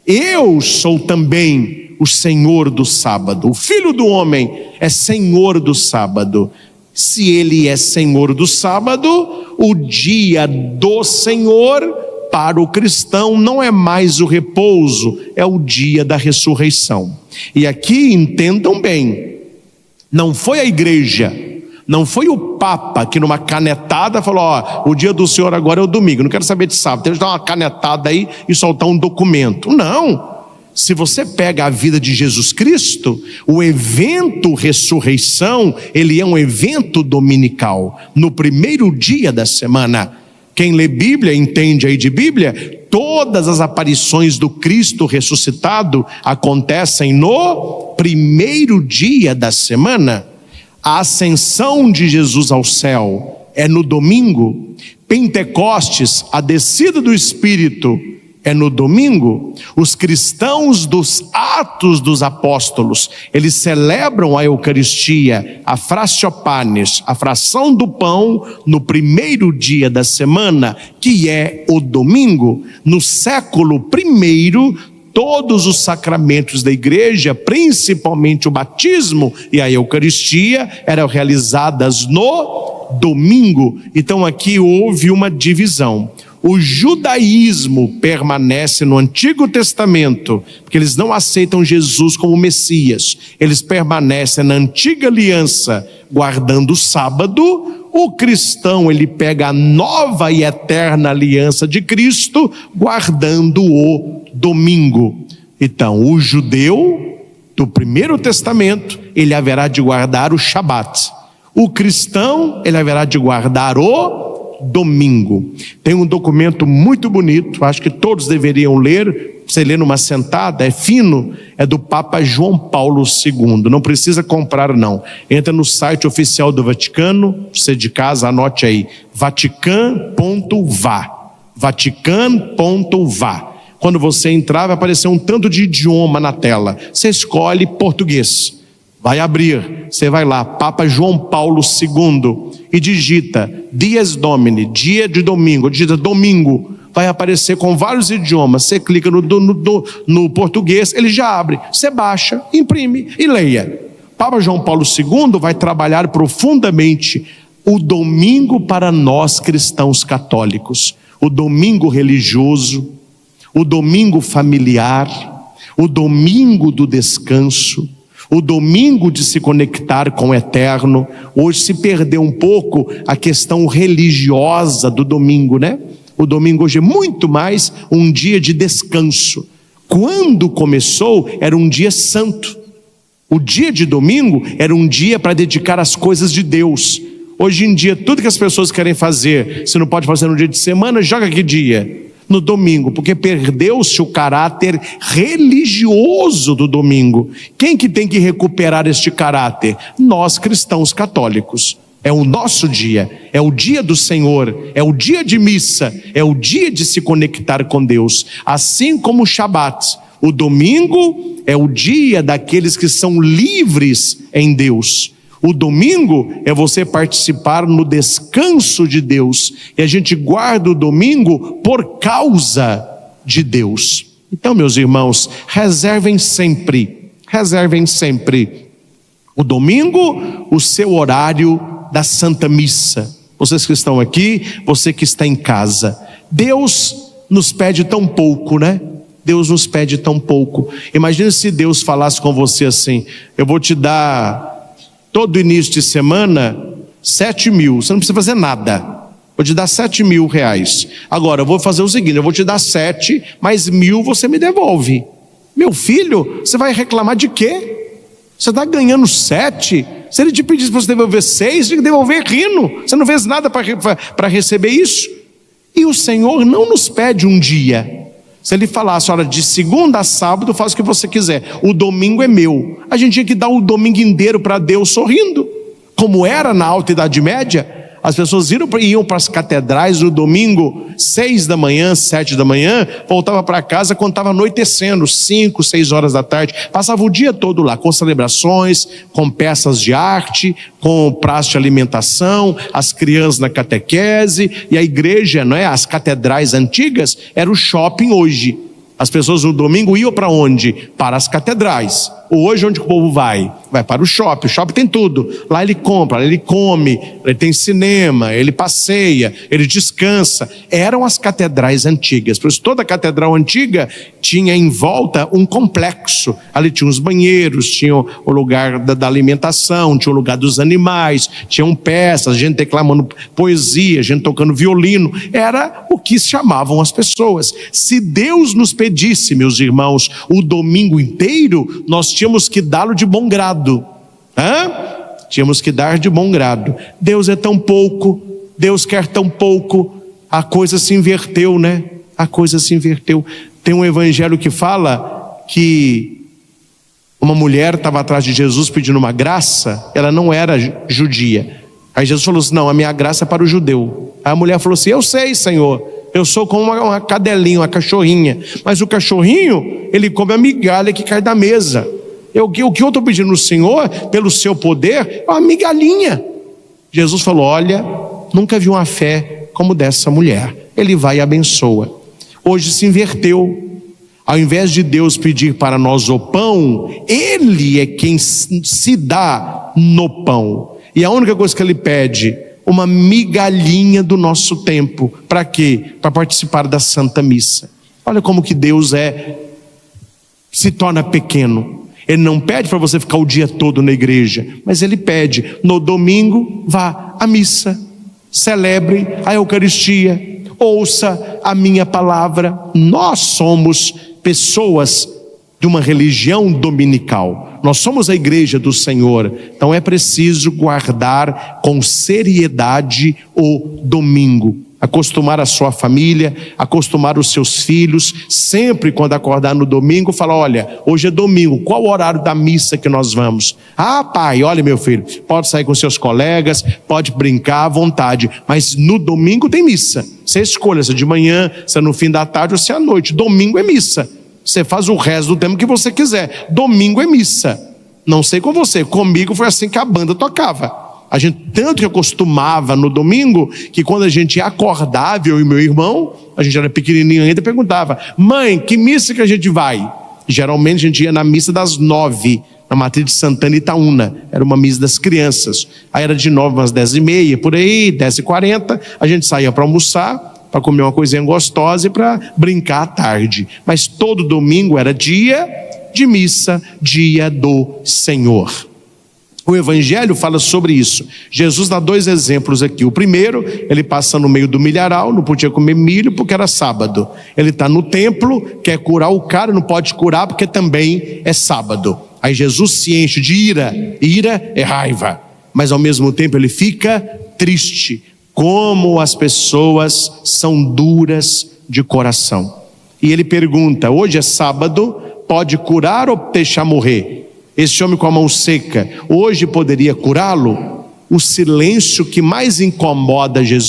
Eu sou também o Senhor do sábado. O Filho do Homem é Senhor do sábado. Se Ele é Senhor do sábado, o dia do Senhor para o cristão não é mais o repouso, é o dia da ressurreição. E aqui entendam bem, não foi a igreja, não foi o Papa que numa canetada falou, ó, o dia do Senhor agora é o domingo, não quero saber de sábado, tem que dar uma canetada aí e soltar um documento. Não. Se você pega a vida de Jesus Cristo, o evento ressurreição, ele é um evento dominical, no 1º dia da semana. Quem lê Bíblia, entende aí de Bíblia, todas as aparições do Cristo ressuscitado acontecem no 1º dia da semana. A ascensão de Jesus ao céu é no domingo. Pentecostes, a descida do Espírito, é no domingo. Os cristãos dos Atos dos Apóstolos, eles celebram a Eucaristia, a fraciopanes, a fração do pão, no 1º dia da semana, que é o domingo. No século I, todos os sacramentos da igreja, principalmente o batismo e a Eucaristia, eram realizadas no domingo. Então aqui houve uma divisão. O judaísmo permanece no Antigo Testamento, porque eles não aceitam Jesus como Messias. Eles permanecem na Antiga Aliança, guardando o sábado. O cristão, ele pega a nova e eterna aliança de Cristo, guardando o domingo. Então, o judeu do Primeiro Testamento, ele haverá de guardar o Shabat. O cristão, ele haverá de guardar o domingo. Tem um documento muito bonito, acho que todos deveriam ler, você lê numa sentada, é fino, é do Papa João Paulo II, não precisa comprar não, entra no site oficial do Vaticano, você de casa anote aí, vatican.va, vatican.va. Quando você entrar vai aparecer um tanto de idioma na tela, você escolhe português, vai abrir, você vai lá, Papa João Paulo II, e digita Dies Domini, dia de domingo, digita domingo, vai aparecer com vários idiomas, você clica no português, ele já abre, você baixa, imprime e leia. Papa João Paulo II vai trabalhar profundamente o domingo para nós cristãos católicos. o domingo religioso, o domingo familiar, o domingo do descanso, o domingo de se conectar com o eterno. Hoje se perdeu um pouco a questão religiosa do domingo, né? O domingo hoje é muito mais um dia de descanso. Quando começou, era um dia santo. O dia de domingo era um dia para dedicar às coisas de Deus. Hoje em dia, tudo que as pessoas querem fazer, se não pode fazer no dia de semana, joga que dia? No domingo, porque perdeu-se o caráter religioso do domingo. Quem que tem que recuperar este caráter? Nós, cristãos católicos. É o nosso dia, é o dia do Senhor, é o dia de missa, é o dia de se conectar com Deus. Assim como o Shabat, o domingo é o dia daqueles que são livres em Deus. O domingo é você participar no descanso de Deus. E a gente guarda o domingo por causa de Deus. Então, meus irmãos, reservem sempre o domingo, o seu horário da Santa Missa. Vocês que estão aqui, você que está em casa. Deus nos pede tão pouco, né? Deus nos pede tão pouco. Imagina se Deus falasse com você assim: eu vou te dar todo início de semana 7 mil, você não precisa fazer nada, vou te dar 7 mil reais. Agora eu vou fazer o seguinte: eu vou te dar 7, mais 1.000 você me devolve. Meu filho, você vai reclamar de quê? Você está ganhando 7, se ele te pedisse para você devolver 6, tem que devolver rindo. Você não fez nada para receber isso. E o Senhor não nos pede um dia. Se ele falasse: olha, de segunda a sábado faz o que você quiser, o domingo é meu. A gente tinha que dar o domingo inteiro para Deus sorrindo, como era na Alta Idade Média. As pessoas iam para as catedrais no domingo, 6 da manhã, 7 da manhã, voltava para casa quando estava anoitecendo, 5, 6 horas da tarde, passava o dia todo lá, com celebrações, com peças de arte, com praça de alimentação, as crianças na catequese, e a igreja, não é? As catedrais antigas, era o shopping hoje. As pessoas no domingo iam para onde? Para as catedrais. Hoje onde o povo vai? Vai para o shopping tem tudo. Lá ele compra, ele come, ele tem cinema, ele passeia, ele descansa. Eram as catedrais antigas. Por isso toda catedral antiga tinha em volta um complexo. Ali tinha os banheiros, tinha o lugar da alimentação, tinha o lugar dos animais, tinham peças, gente declamando poesia, gente tocando violino. Era o que chamavam as pessoas. Se Deus nos pedisse, meus irmãos, o domingo inteiro, nós tínhamos que dá-lo de bom grado. Tínhamos que dar de bom grado. Deus é tão pouco, Deus quer tão pouco. A coisa se inverteu, né? A coisa se inverteu. Tem um evangelho que fala que uma mulher estava atrás de Jesus pedindo uma graça. Ela não era judia. Aí Jesus falou assim: não, a minha graça é para o judeu. Aí a mulher falou assim: eu sei, Senhor, eu sou como uma cadelinha, uma cachorrinha. Mas o cachorrinho, ele come a migalha que cai da mesa. O que eu estou pedindo no Senhor, pelo seu poder, é uma migalhinha. Jesus falou: olha, nunca vi uma fé como dessa mulher. Ele vai e abençoa. Hoje se inverteu. Ao invés de Deus pedir para nós o pão, Ele é quem se dá no pão. E a única coisa que Ele pede, uma migalhinha do nosso tempo. Para quê? Para participar da Santa Missa. Olha como que Deus se torna pequeno. Ele não pede para você ficar o dia todo na igreja, mas Ele pede: no domingo, vá à missa, celebre a Eucaristia, ouça a minha palavra. Nós somos pessoas de uma religião dominical. Nós somos a igreja do Senhor. Então é preciso guardar com seriedade o domingo. Acostumar a sua família, acostumar os seus filhos. Sempre quando acordar no domingo, falar: olha, hoje é domingo, qual o horário da missa que nós vamos? Ah, pai, olha, meu filho, pode sair com seus colegas, pode brincar à vontade, mas no domingo tem missa. Você escolha se é de manhã, se é no fim da tarde ou se é à noite. Domingo é missa. Você faz o resto do tempo que você quiser. Domingo é missa. Não sei com você, comigo foi assim que a banda tocava. A gente tanto que acostumava no domingo, que quando a gente acordava, eu e meu irmão, a gente era pequenininho ainda, perguntava: mãe, que missa que a gente vai? Geralmente a gente ia na missa das 9, na Matriz de Santana e Itaúna. Era uma missa das crianças. Aí era de 9 às 10h30, por aí, 10h40, a gente saía para almoçar. para comer uma coisinha gostosa e para brincar à tarde. Mas todo domingo era dia de missa, dia do Senhor. O Evangelho fala sobre isso. Jesus dá 2 exemplos aqui. O primeiro, ele passa no meio do milharal, não podia comer milho porque era sábado. Ele está no templo, quer curar o cara, não pode curar porque também é sábado. Aí Jesus se enche de ira. Ira é raiva, mas ao mesmo tempo ele fica triste. Como as pessoas são duras de coração. E ele pergunta: hoje é sábado, pode curar ou deixar morrer? Esse homem com a mão seca, hoje poderia curá-lo? O silêncio que mais incomoda Jesus